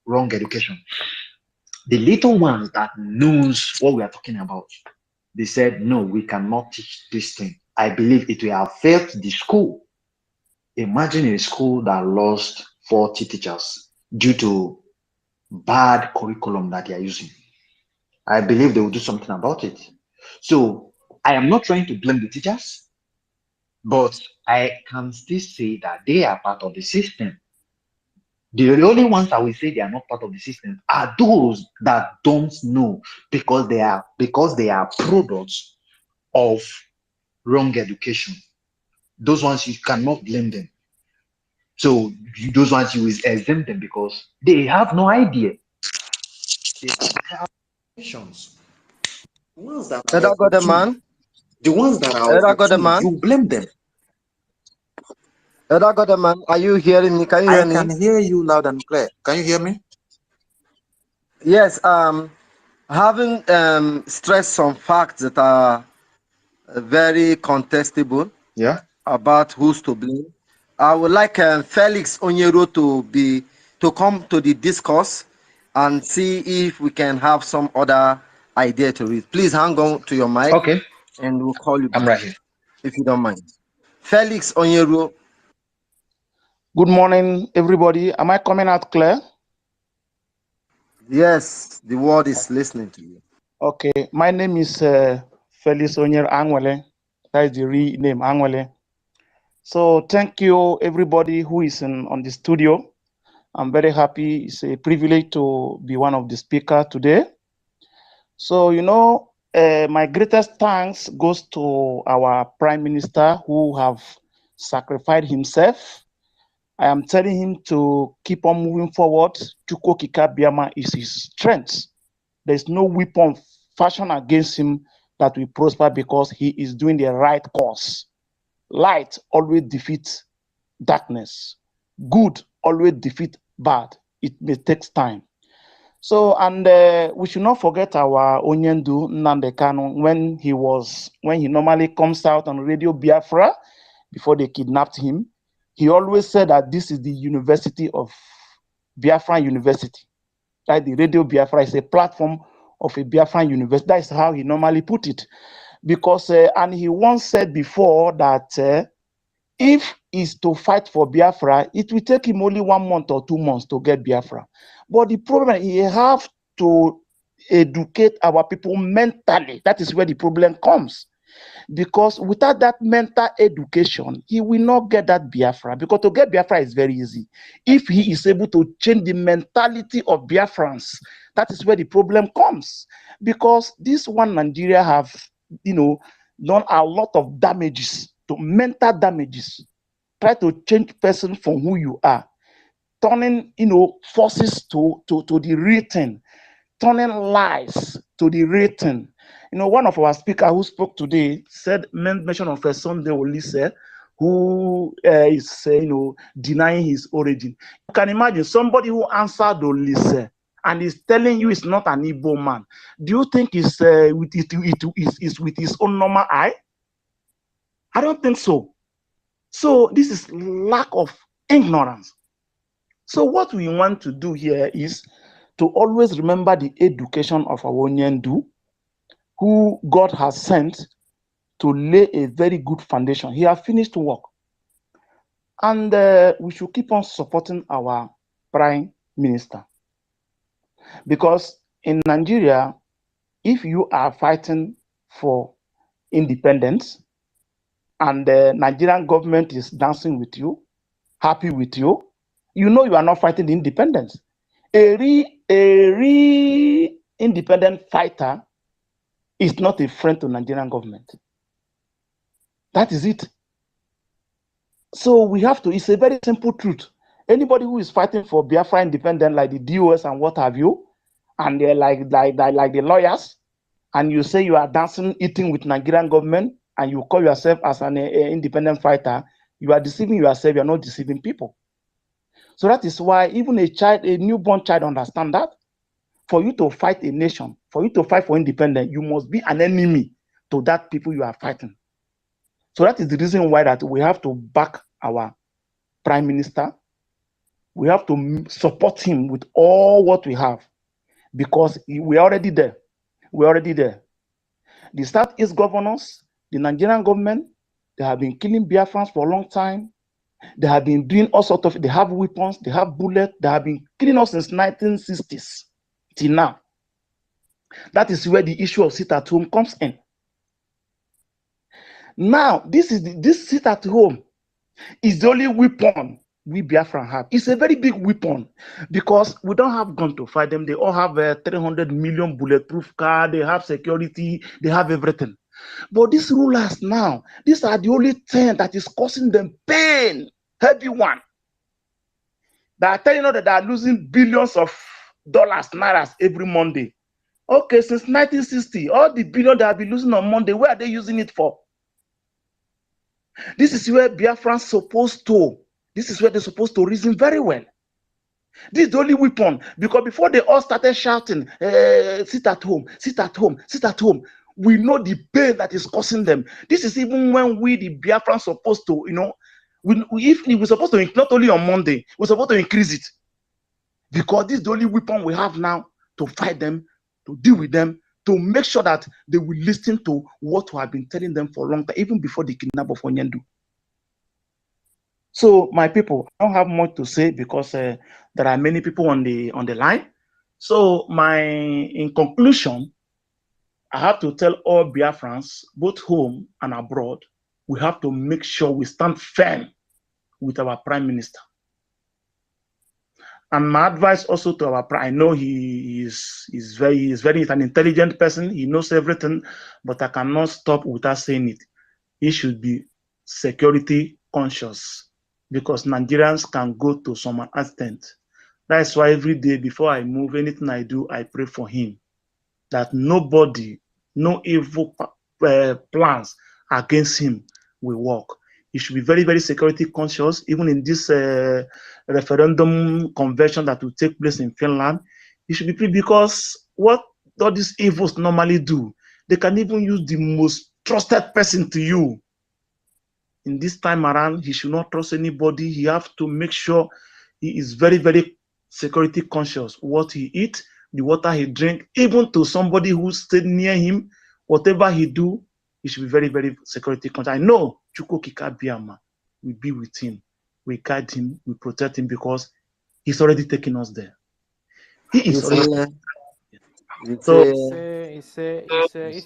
wrong education, the little ones that knows what we are talking about, they said, no, we cannot teach this thing. I believe it will affect the school. Imagine a school that lost 40 teachers due to bad curriculum that they are using. I believe they will do something about it. So I am not trying to blame the teachers, but I can still say that they are part of the system. The only ones that will say they are not part of the system are those that don't know because they are products of wrong education. Those ones you cannot blame them. So those ones you will exempt them because they have no idea. They have questions. The ones that are Elder God, opportune, man. the ones that are Elder God, opportune, man. you blame them. Elder God, man. Are you hearing me? Can you I hear can me? hear you loud and clear. Can you hear me? Yes. Having stressed some facts that are very contestable Yeah. about who's to blame. I would like Felix Onyero to come to the discourse and see if we can have some other idea to read. Please hang on to your mic Okay. and we'll call you I'm back right here. if you don't mind. Felix Onyero. Good morning, everybody. Am I coming out clear? Yes, the world is listening to you. Okay, my name is Felix Onyer Angwele. That is the real name, Angwele. So thank you, everybody who is on the studio. I'm very happy. It's a privilege to be one of the speakers today. So, my greatest thanks goes to our Prime Minister who have sacrificed himself. I am telling him to keep on moving forward. Chukwu Okike Abiama is his strength. There's no weapon fashioned against him that will prosper because he is doing the right course. Light always defeats darkness. Good always defeats bad. It may take time. So, and we should not forget our Onyendu Nnamdi Kanu when he normally comes out on Radio Biafra before they kidnapped him. He always said that this is the University of Biafra University. Like the Radio Biafra is a platform of a Biafran university. That is how he normally put it. Because, and he once said before that if he's to fight for Biafra, it will take him only 1 month or 2 months to get Biafra. But the problem, he have to educate our people mentally. That is where the problem comes. Because without that mental education, he will not get that Biafra. Because to get Biafra is very easy. If he is able to change the mentality of Biafrans, that is where the problem comes. Because this one Nigeria have, done a lot of damages, to mental damages. Try to change person from who you are, turning, forces to the written, turning lies to the written. One of our speakers who spoke today said, mention of a Sunday Olise, who is, denying his origin. You can imagine somebody who answered Olise and is telling you it's not an Igbo man. Do you think it's with his own normal eye? I don't think so. So this is lack of ignorance. So what we want to do here is to always remember the education of our Onyendu, who God has sent to lay a very good foundation. He has finished work. And we should keep on supporting our Prime Minister. Because in Nigeria, if you are fighting for independence and the Nigerian government is dancing with you, happy with you, you know you are not fighting the independence. A real independent fighter is not a friend to Nigerian government. That is it. So we have to, it's a very simple truth. Anybody who is fighting for Biafra independent, like the DOS and what have you, and they're like the lawyers, and you say you are dancing, eating with Nigerian government, and you call yourself as an independent fighter, you are deceiving yourself, you're not deceiving people. So that is why even a newborn child understand that. For you to fight a nation, for you to fight for independence, you must be an enemy to that people you are fighting. So that is the reason why that we have to back our Prime Minister. We have to support him with all what we have, because we're already there. We're already there. The Southeast governors, the Nigerian government, they have been killing Biafrans for a long time. They have been doing all sorts of, they have weapons, they have bullets, they have been killing us since 1960s till now. That is where the issue of sit at home comes in. Now, this sit at home is the only weapon we Biafran have. It's a very big weapon because we don't have gun to fight them. They all have a 300 million bulletproof car. They have security. They have everything. But these rulers now, these are the only thing that is causing them pain. Heavy one. They are telling us that they are losing billions of dollars, nairas every Monday. Okay, since 1960, all the billion they have been losing on Monday, where are they using it for? This is where Biafrans supposed to. This is where they're supposed to reason very well. This is the only weapon, because before they all started shouting, sit at home, sit at home, sit at home, we know the pain that is causing them. This is even when we, the Biafrans, supposed to, you know, if we're supposed to, not only on Monday, we're supposed to increase it. Because this is the only weapon we have now to fight them, to deal with them, to make sure that they will listen to what we have been telling them for a long time, even before the kidnap of Onyendu. So, my people, I don't have much to say because there are many people on the line. So, in conclusion, I have to tell all Biafrans, both home and abroad, we have to make sure we stand firm with our Prime Minister. And my advice also to our Prime, I know he's an intelligent person. He knows everything, but I cannot stop without saying it. He should be security conscious, because Nigerians can go to some extent. That's why every day before I move, anything I do, I pray for him, that nobody, no evil plans against him will work. He should be very, very security conscious, even in this referendum convention that will take place in Finland. He should be, because what all these evils normally do, they can even use the most trusted person to you. In this time around, he should not trust anybody. He have to make sure he is very, very security conscious. What he eat, the water he drink, even to somebody who stayed near him, whatever he do, he should be very, very security conscious. I know Chukwu Kika Biama will be with him. We guide him, we protect him, because he's already taken us there. He is already. So, it's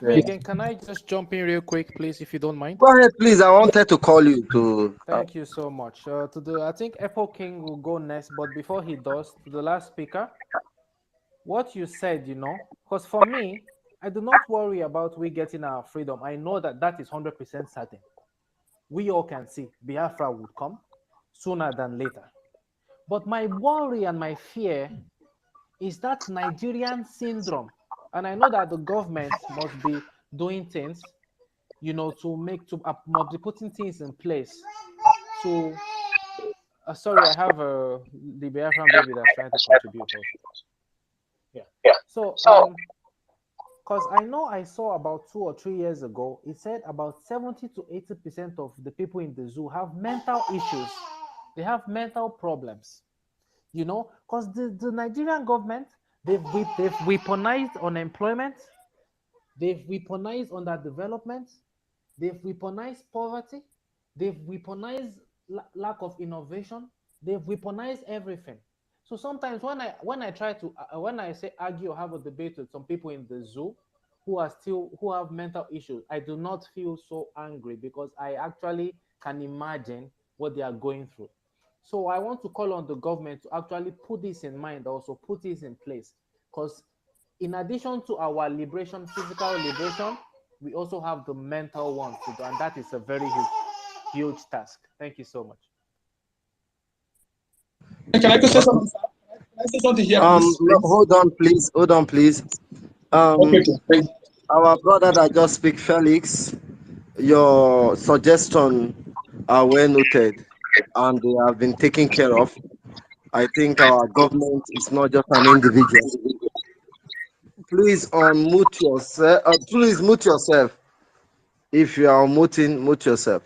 me again. Can I just jump in real quick, please, if you don't mind? Go ahead, please. I wanted to call you to. Thank you so much. I think Apple King will go next, but before he does, to the last speaker, what you said, you know, because for me, I do not worry about we getting our freedom. I know that that is 100% certain. We all can see Biafra would come sooner than later. But my worry and my fear is that Nigerian syndrome. And I know that the government must be doing things, you know, must be putting things in place to, sorry, I have the Biafran baby that's trying to contribute also. Yeah. So, because I know I saw about 2 or 3 years ago, it said about 70 to 80% of the people in the zoo have mental issues. They have mental problems. You know, because the Nigerian government, they've weaponized unemployment, they've weaponized underdevelopment, they've weaponized poverty, they've weaponized lack of innovation, they've weaponized everything. So sometimes when I say argue or have a debate with some people in the zoo who have mental issues, I do not feel so angry, because I actually can imagine what they are going through. So I want to call on the government to actually put this in mind, also put this in place, because in addition to our liberation, physical liberation, we also have the mental one to do, and that is a very huge task. Thank you so much. Can I say something? Can I say something here, please? No, hold on, please. Hold on, please. Okay. Our brother that just speak, Felix, your suggestion are well noted, and they have been taken care of. I think our government is not just an individual. Please unmute yourself. Please mute yourself. If you are muting, mute yourself.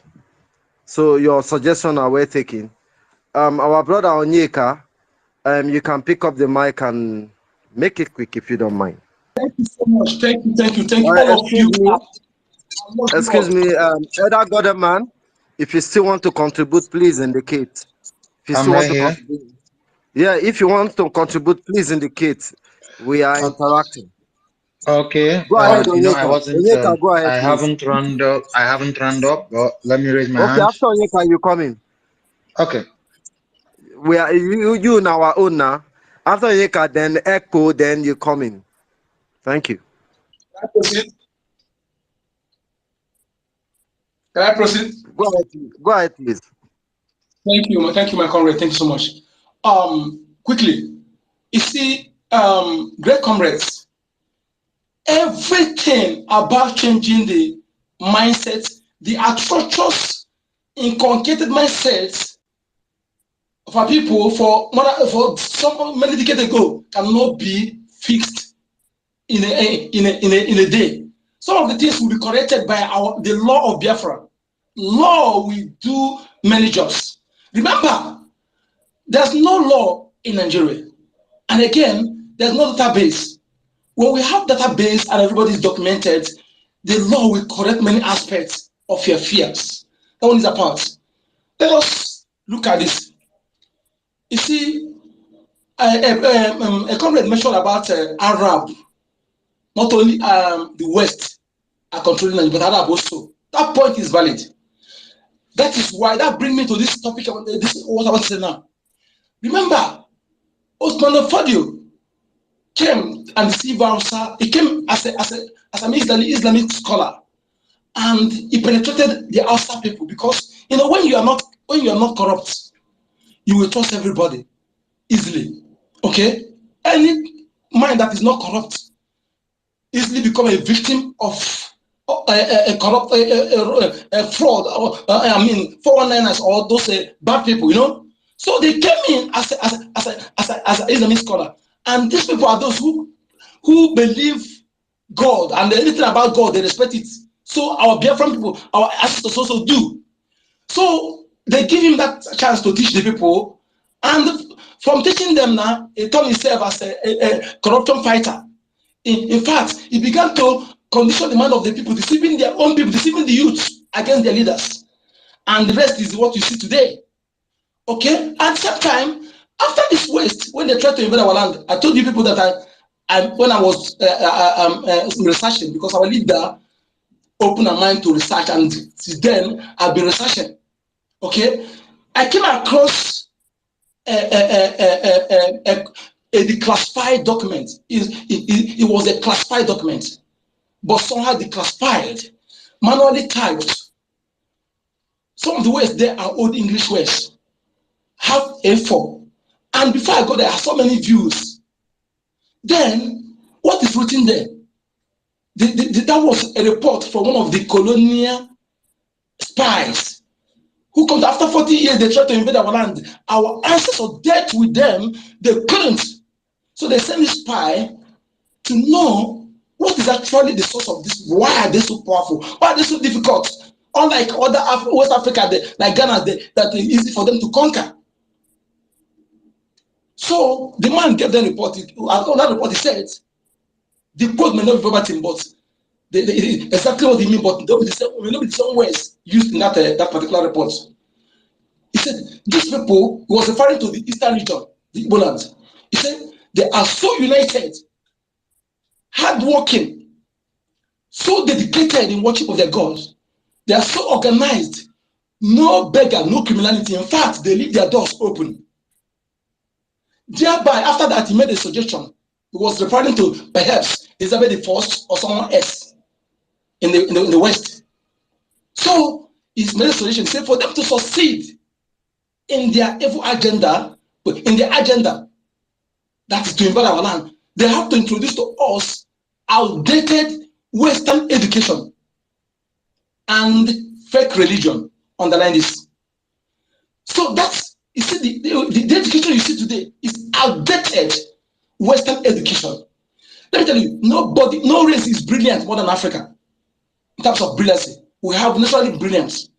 So your suggestion are well taken. Our brother Onyeka, you can pick up the mic and make it quick if you don't mind. Thank you so much. Thank you all of you. Excuse me, Elder Godman. If you still want to contribute, please indicate. If you I'm still want right to here. contribute, yeah. If you want to contribute, please indicate. We are interacting. Okay. Go ahead, I Onyeka. wasn't. Onyeka, go ahead, I please. haven't run up. I haven't run up. But let me raise my Okay, hand. after Onyeka, you come in. Okay. We are you in our own now. After Onyeka, then Echo, then you come in. Thank you. Can I proceed? Can I proceed? Go ahead, please. Go ahead, please. Thank you, my comrade. Thank you so much. Quickly, you see, great comrades, everything about changing the mindset, the atrocious, inculcated mindsets of our people for many decades ago cannot be fixed in a day. Some of the things will be corrected by the law of Biafra. Law will do many jobs. Remember, there's no law in Nigeria. And again, there's no database. When we have database and everybody is documented, the law will correct many aspects of your fears. That one is a part. Let us look at this. You see, a comrade mentioned about Arab, not only the West are controlling Nigeria, but Arab also. That point is valid. That is why that brings me to this topic. This is what I want to say now. Remember, Osman Fodio came and deceived Hausa. He came as an Islamic scholar, and he penetrated the Hausa people because when you are not corrupt, you will trust everybody easily. Okay, any mind that is not corrupt easily become a victim of a corrupt fraud. 419ers or those bad people. So they came in as an Islamic scholar, and these people are those who believe God, and anything about God they respect it. So our Biafran people, our ancestors also do. So they give him that chance to teach the people, and from teaching them now, he turned himself as a corruption fighter. In fact, he began to condition the mind of the people, deceiving their own people, deceiving the youth against their leaders. And the rest is what you see today. Okay? At the same time, after this West, when they tried to invade our land, I told you people that when I was researching, because our leader opened our mind to research, and since then, I've been researching. Okay? I came across a declassified document. It was a classified document, but somehow declassified, manually typed. Some of the words there are old English words, have A4. And before I go there, I saw many views. Then, what is written there? That was a report from one of the colonial spies who comes after 40 years, they try to invade our land. Our ancestors dealt with them, they couldn't. So they send this spy to know what is actually the source of this. Why are they so powerful? Why are they so difficult? Unlike other West Africa, like Ghana, that is easy for them to conquer. So the man gave them report. On that report, he said, the quote may not be verbatim, but exactly what he mean, but may not be the same words used in that particular report. He said, these people, he was referring to the eastern region, the Igbo land. He said, they are so united, hardworking, so dedicated in worship of their gods. They are so organized, no beggar, no criminality. In fact, they leave their doors open. Thereby, after that, he made a suggestion. He was referring to perhaps Elizabeth I or someone else in the West. So he made a suggestion. He said, for them to succeed in their evil agenda, that is to invade our land, they have to introduce to us outdated Western education and fake religion. Underline this. So that's, you see, the education you see today is outdated Western education. Let me tell you, no race is brilliant more than Africa in terms of brilliancy. We have naturally brilliance.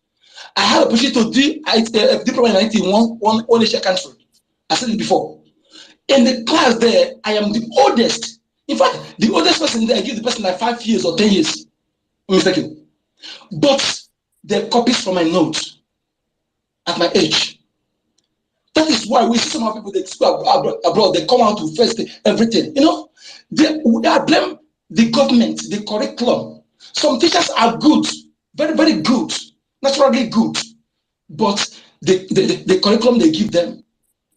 I had a opportunity to do a diploma in one Asian country. I said it before. In the class there, I am the oldest. In fact, the oldest person there, I give the person like 5 years or 10 years. I'm mistaken. But they copies from my notes. at my age. That is why we see some of people that school abroad, they come out to first everything. You know, they blame the government, the curriculum. Some teachers are good, very, very good, naturally good, but the curriculum they give them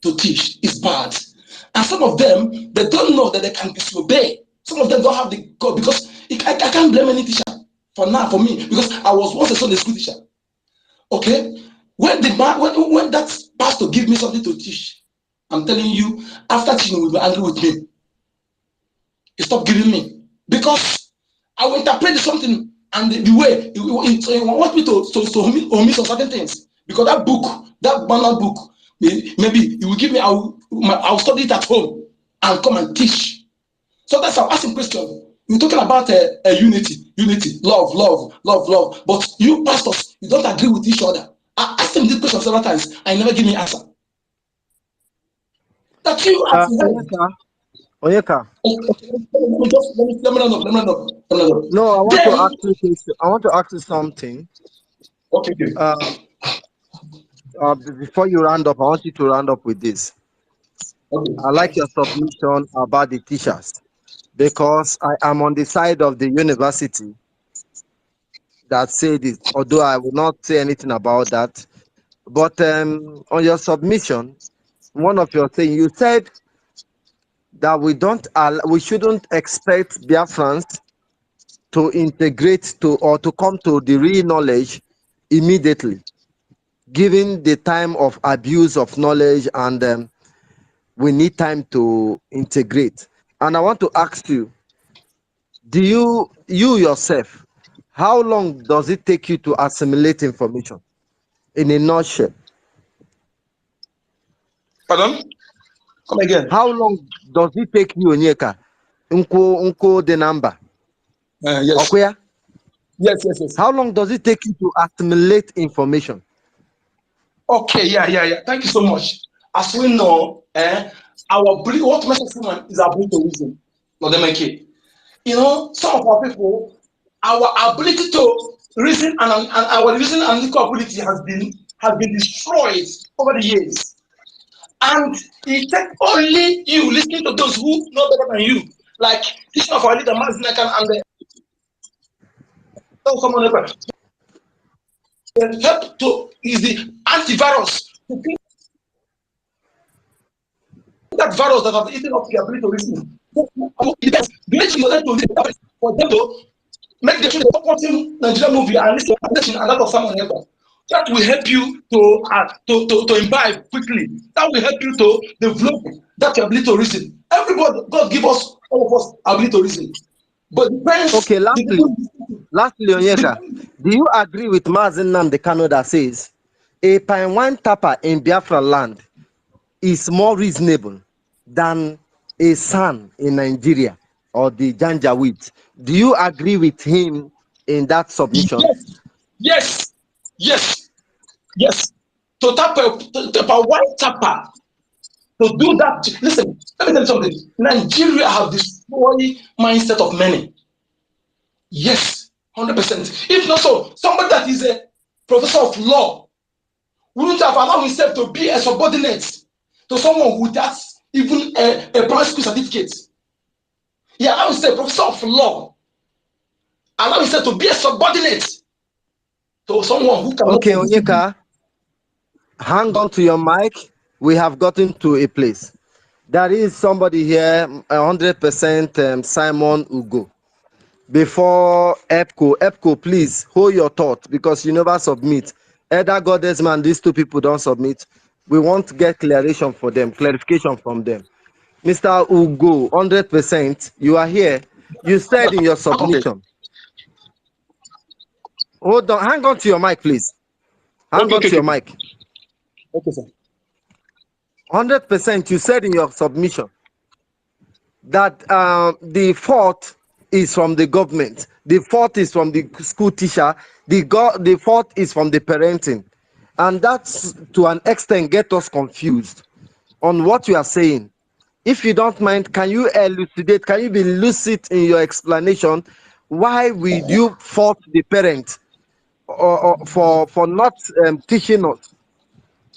to teach is bad. And some of them, they don't know that they can disobey. Some of them don't have the God, because I can't blame any teacher for now, for me, because I was once a Sunday school teacher. Okay? When that pastor give me something to teach, I'm telling you, after teaching, he will be angry with me. He stopped giving me, because I will interpret something, and the way he wants me to omit some certain things, because that book, that manual book, maybe he will give me. I'll study it at home and come and teach. So that's how I ask him question. You're talking about a unity, love, but you pastors, you don't agree with each other. I asked him this question several times, and he never give me answer. That you have Onyeka. Let me know. No, Then, I want to ask you something. okay. Before you round up, I want you to round up with this. Okay. I like your submission about the teachers, because I am on the side of the university that said it, although I will not say anything about that. But on your submission, one of your things, you said that we shouldn't expect Biafrans to integrate or to come to the real knowledge immediately, given the time of abuse of knowledge, and we need time to integrate. And I want to ask you, do you yourself, how long does it take you to assimilate information in a nutshell? Pardon? Come again. How long does it take you, Onyeka? Unko the number. Yes. Okay? Yes. How long does it take you to assimilate information? Okay, yeah. Thank you so much. As we know, what makes us human is our ability to reason. Not them okay. You know, some of our people, our ability to reason and our reason and analytical ability has been destroyed over the years. And it takes only you listening to those who know better than you, like teaching of our leader Mazinekan and someone else. The help to is the antivirus to kill that virus that has eaten up the ability to reason. For them to make the children stop watching Nigerian movie and listen to a lot of someone else. That will help you to imbibe quickly. That will help you to develop that ability to reason. Everybody, God give us, all of us, ability to reason. But depends. Okay, lastly, Onyeka, do you agree with Mazin Nnamdi Kanu that says a pine wine tapper in Biafra land is more reasonable than a son in Nigeria or the Janjaweed? Do you agree with him in that submission? Yes. To tap a white tapper, to do that. Listen, let me tell you something. Nigeria have destroyed mindset of many. Yes, 100%. If not so, somebody that is a professor of law wouldn't have allowed himself to be a subordinate to someone who has even a primary school certificate. He allowed himself, professor of law, allow himself to be a subordinate to someone who cannot. Okay, Onyeka, hang on to your mic. We have gotten to a place. There is somebody here, 100% Simon Ugo. Before EPCO, please hold your thought, because you never submit. Either Goddess man, these two people don't submit. We want to get clarification from them. Mr. Ugo, 100%, you are here. You said in your submission. Hold on, hang on to your mic, please. Hang on to your mic. Okay, sir. 100%, you said in your submission that the fault is from the government, the fault is from the school teacher, the fault is from the parenting, and that's to an extent get us confused on what you are saying. If you don't mind, can you elucidate, can you be lucid in your explanation? Why would you fault the parent or for not teaching us?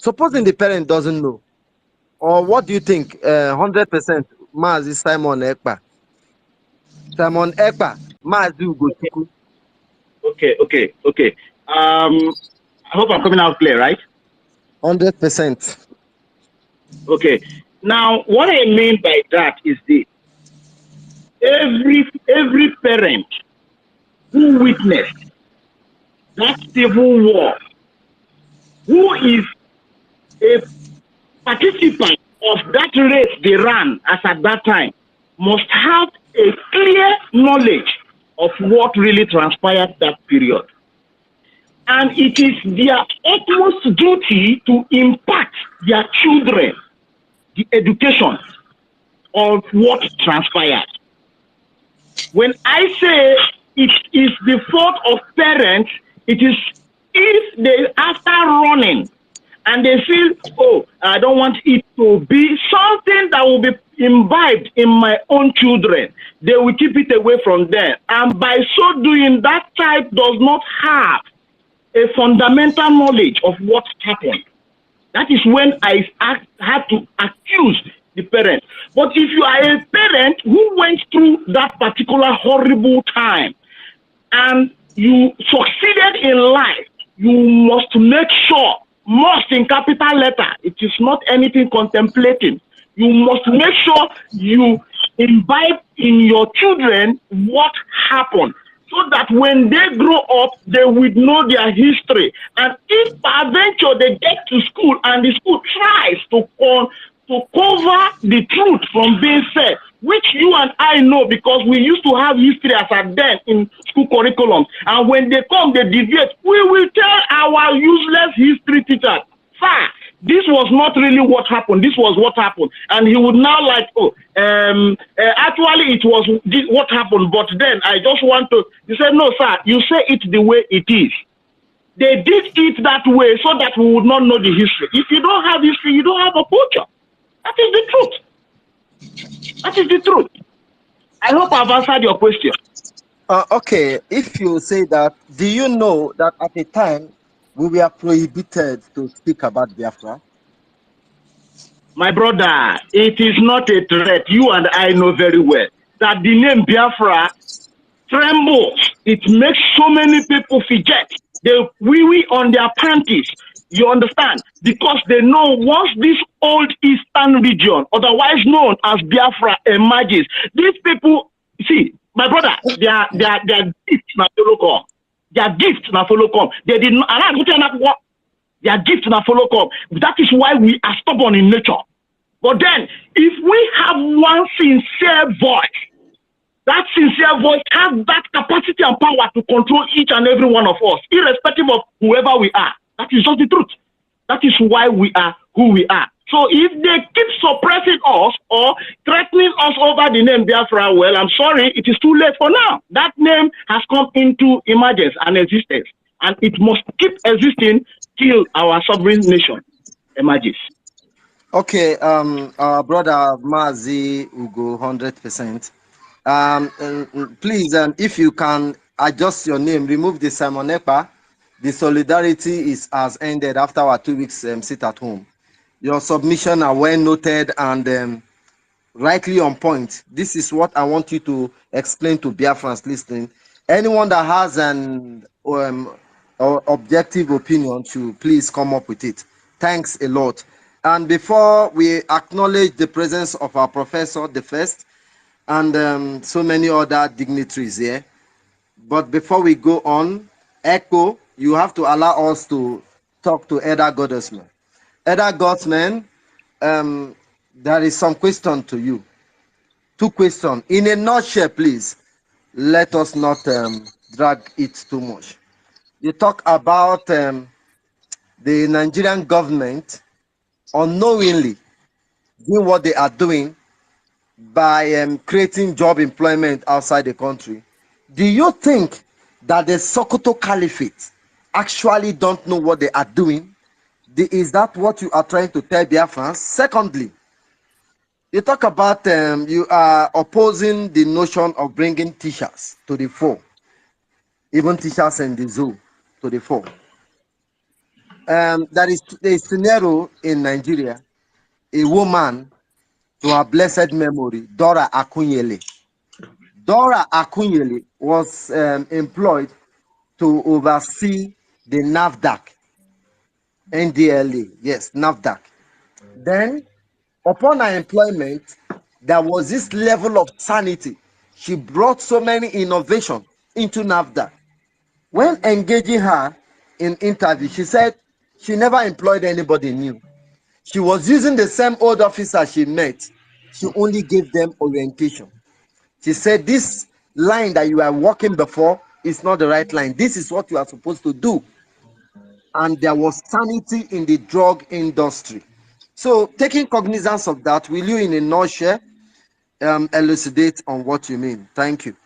Supposing the parent doesn't know, or what do you think? 100%, Mazi Simon Ekpa. Simon Ekpa, Mazi Ugochukwu. Okay. I hope I'm coming out clear, right? 100%. Okay. Now, what I mean by that is this: every parent who witnessed that civil war, who is a participant of that race they ran as at that time, must have a clear knowledge of what really transpired that period. And it is their utmost duty to impact their children the education of what transpired. When I say it is the fault of parents, it is if they, after running, and they feel, oh, I don't want it to be something that will be imbibed in my own children, they will keep it away from them. And by so doing, that child does not have a fundamental knowledge of what happened. That is when I had to accuse the parent. But if you are a parent who went through that particular horrible time and you succeeded in life, you must make sure, must in capital letter, it is not anything contemplating. You must make sure you imbibe in your children what happened, so that when they grow up, they will know their history. And if peradventure they get to school and the school tries to cover the truth from being said, which you and I know because we used to have history as a then in school curriculum. And when they come, they deviate. We will tell our useless history teachers, sir, this was not really what happened. This was what happened. And he would now like, actually it was what happened. But then I just want to, he said, no, sir, you say it the way it is. They did it that way so that we would not know the history. If you don't have history, you don't have a culture. That is the truth. That is the truth. I hope I've answered your question. Okay, if you say that, do you know that at a time we were prohibited to speak about Biafra? My brother, it is not a threat. You and I know very well that the name Biafra trembles. It makes so many people forget. They wee on their panties. You understand? Because they know once this old eastern region, otherwise known as Biafra, emerges, these people, see, my brother, their gifts na follow come. Their gifts na follow come. They did not. Their gifts na follow come. That is why we are stubborn in nature. But then, if we have one sincere voice, that sincere voice has that capacity and power to control each and every one of us, irrespective of whoever we are. That is just the truth. That is why we are who we are. So if they keep suppressing us or threatening us over the name Biafra, well, I'm sorry, it is too late for now. That name has come into emergence and existence, and it must keep existing till our sovereign nation emerges. Okay, our brother Mazi Ugo, 100%. Please, if you can adjust your name, remove the Simon Ekpa. The solidarity has ended after our 2 weeks sit at home. Your submission are well noted and rightly on point. This is what I want you to explain to Biafrans listening. Anyone that has an objective opinion should please come up with it. Thanks a lot. And before we acknowledge the presence of our professor, the first, and so many other dignitaries here, but before we go on, Echo, you have to allow us to talk to Edda Goddessman. Edda Goddessman, there is some question to you. 2 questions. In a nutshell, please, let us not drag it too much. You talk about the Nigerian government unknowingly doing what they are doing by creating job employment outside the country. Do you think that the Sokoto Caliphate actually don't know what they are doing? Is that what you are trying to tell Biafrans? Secondly, you talk about you are opposing the notion of bringing teachers to the fore, even teachers in the zoo to the fore. There is a scenario in Nigeria, a woman to her blessed memory, Dora Akunyele. Dora Akunyele was employed to oversee the NAFDAC, NDLA, yes, NAFDAC. Then, upon her employment, there was this level of sanity. She brought so many innovations into NAFDAC. When engaging her in interview, she said she never employed anybody new. She was using the same old officer she met. She only gave them orientation. She said, this line that you are walking before is not the right line. This is what you are supposed to do. And there was sanity in the drug industry. So, taking cognizance of that, will you, in a nutshell, elucidate on what you mean? Thank you.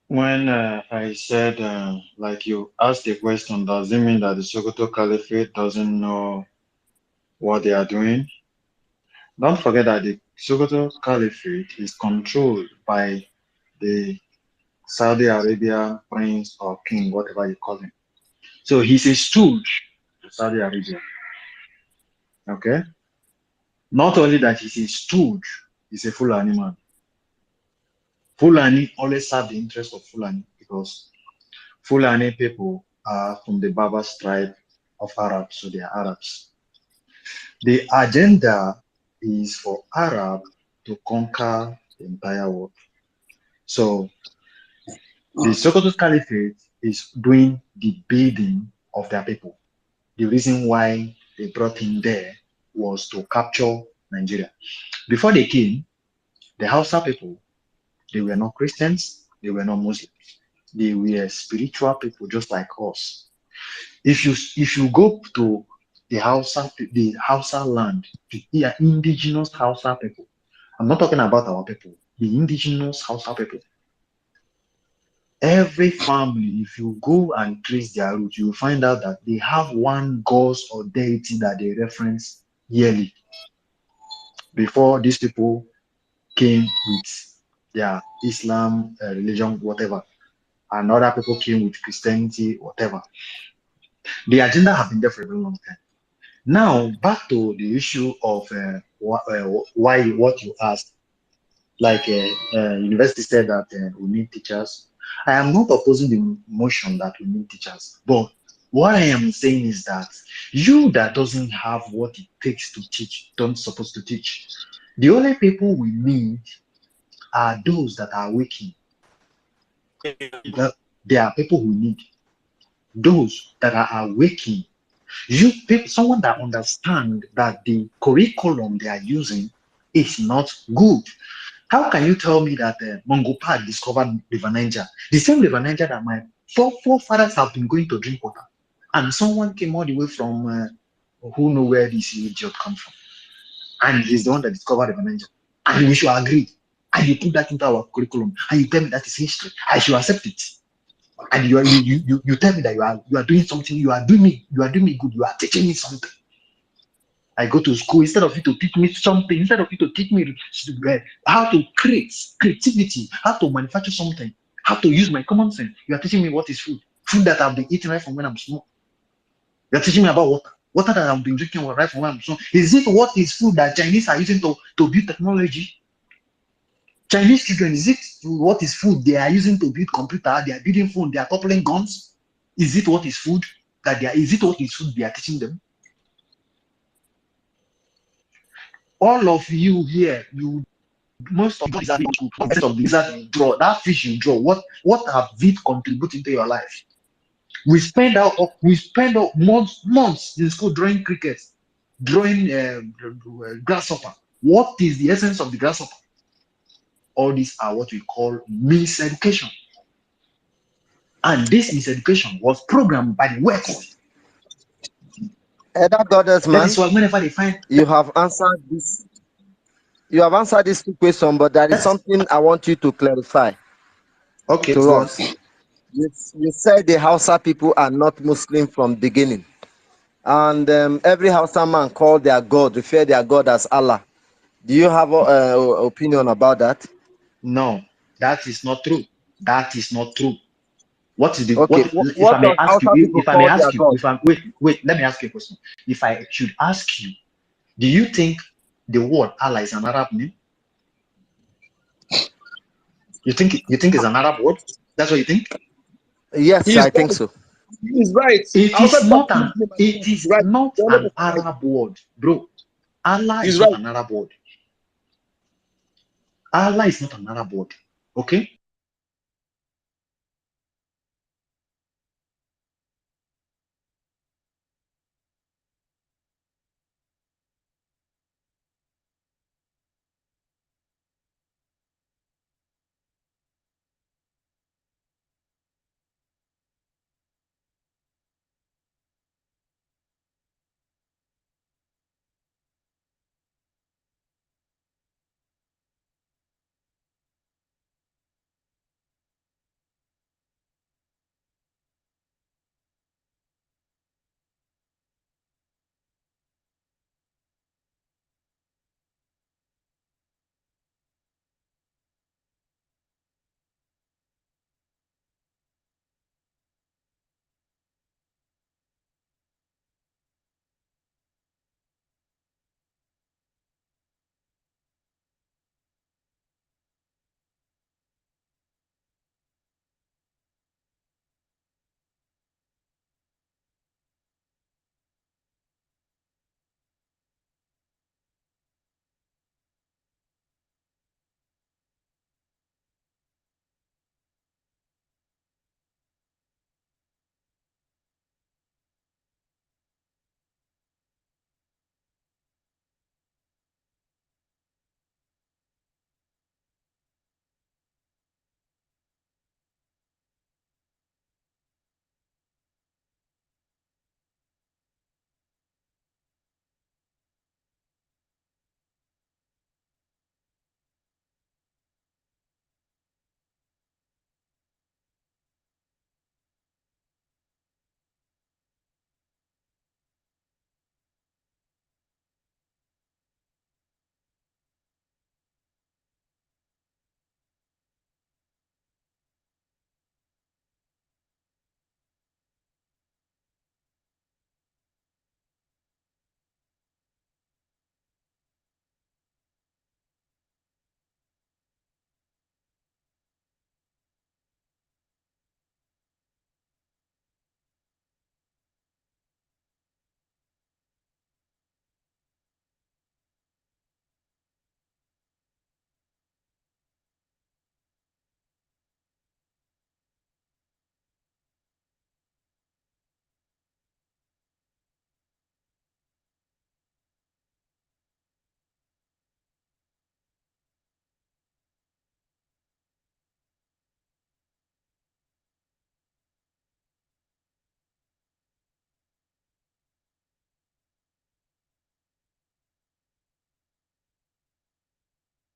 When I said, like you asked the question, does it mean that the Sokoto Caliphate doesn't know what they are doing? Don't forget that the Sokoto Caliphate is controlled by the Saudi Arabia prince or king, whatever you call him. So he's a stooge to Saudi Arabia. Okay? Not only that he's a stooge, he's a Fulani man. Fulani always serve the interest of Fulani because Fulani people are from the Berber tribe of Arabs, so they are Arabs. The agenda is for Arab to conquer the entire world. So the Sokoto Caliphate is doing the bidding of their people. The reason why they brought him there was to capture Nigeria. Before they came, the Hausa people, they were not Christians, they were not Muslims. They were spiritual people just like us. If you go to the Hausa land, the indigenous Hausa people, I'm not talking about our people, the indigenous Hausa people. Every family, if you go and trace their roots, you will find out that they have one god or deity that they reference yearly. Before these people came with their Islam religion, whatever, and other people came with Christianity, whatever. The agenda have been there for a very long time. Now, back to the issue of why what you asked, like university said that we need teachers. I am not opposing the motion that we need teachers, but what I am saying is that you that doesn't have what it takes to teach don't supposed to teach. The only people we need are those that are waking. There are people we need. Those that are awakening. You people, someone that understand that the curriculum they are using is not good. How can you tell me that Mungo Park discovered River Niger, the same River Niger that my forefathers have been going to drink water, and someone came all the way from who know where this idiot comes from, and he's the one that discovered River Niger, and we should agree, and you put that into our curriculum, and you tell me that is history, I should accept it. And you tell me that you are doing something, you are doing me good, you are teaching me something. I go to school, instead of you to teach me something, instead of you to teach me how to create creativity, how to manufacture something, how to use my common sense, you are teaching me what is food that I've been eating right from when I'm small. You are teaching me about water that I've been drinking right from when I'm small. Is it what is food that Chinese are using to build technology? Chinese children, is it what is food they are using to build computer? They are building phone, they are toppling guns. Is it what is food that is it what is food they are teaching them? All of you here, most of the lizard you draw, that fish you draw, what have it contributed to your life? We spend out months in school drawing cricket, drawing grasshopper. What is the essence of the grasshopper? All these are what we call miseducation. And this miseducation was programmed by the West. That is why whenever they find you have answered this. You have answered this question, but there is something I want you to clarify. Okay, to us. You said the Hausa people are not Muslim from beginning, and every Hausa man called their God, refer their God as Allah. Do you have an opinion about that? No, that is not true. That is not true. What is the Okay, if I may does ask you, Hausa people if I may call their ask you, God? if I wait, let me ask you a question. If I should ask you, do you think the word Allah is an Arab name? You think it's an Arab word? That's what you think? Yes, I think so. He's right. It is not an Right. Arab word, bro. Allah He's is not right. an Arab word. Allah is not an Arab word. Okay?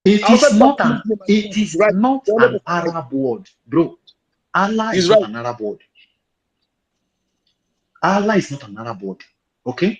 It is not an Arab word, bro. Allah is not an Arab word. Allah is not an Arab word. Okay?